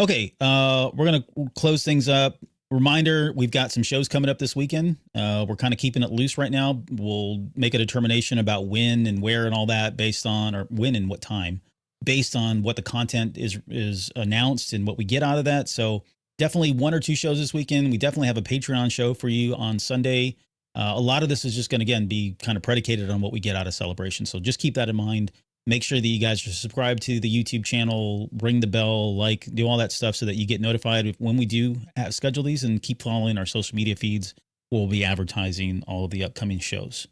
Okay, we're going to close things up. Reminder, we've got some shows coming up this weekend. We're kind of keeping it loose right now. We'll make a determination about when and where and all that based on, or when and what time, based on what the content is announced and what we get out of that. So definitely 1 or 2 shows this weekend. We definitely have a Patreon show for you on Sunday. A lot of this is just going to, again, be kind of predicated on what we get out of Celebration. So just keep that in mind. Make sure that you guys are subscribed to the YouTube channel, ring the bell, do all that stuff so that you get notified when we do schedule these, and keep following our social media feeds. We'll be advertising all of the upcoming shows.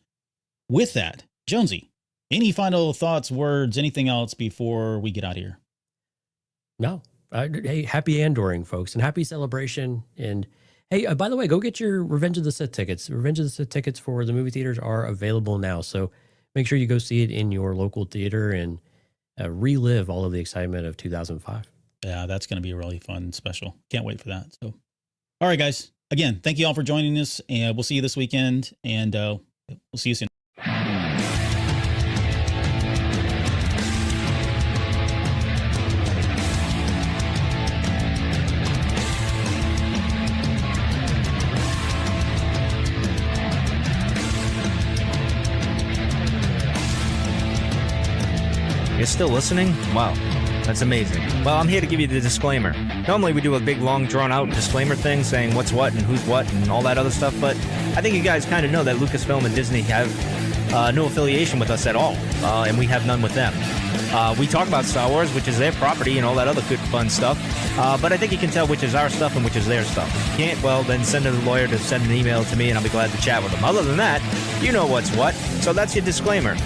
With that, Jonesy, any final thoughts, words, anything else before we get out of here? No. Hey, happy Andoring, folks, and happy Celebration. And hey, by the way, go get your Revenge of the Sith tickets. Revenge of the Sith tickets for the movie theaters are available now. So make sure you go see it in your local theater and relive all of the excitement of 2005. Yeah, that's going to be a really fun special. Can't wait for that. So, all right, guys. Again, thank you all for joining us, and we'll see you this weekend, and we'll see you soon. You're still listening? Wow. That's amazing. Well, I'm here to give you the disclaimer. Normally we do a big, long, drawn-out disclaimer thing saying what's what and who's what and all that other stuff, but I think you guys kind of know that Lucasfilm and Disney have no affiliation with us at all, and we have none with them. We talk about Star Wars, which is their property and all that other good, fun stuff, but I think you can tell which is our stuff and which is their stuff. If you can't, well, then send a lawyer to send an email to me, and I'll be glad to chat with them. Other than that, you know what's what, so that's your disclaimer.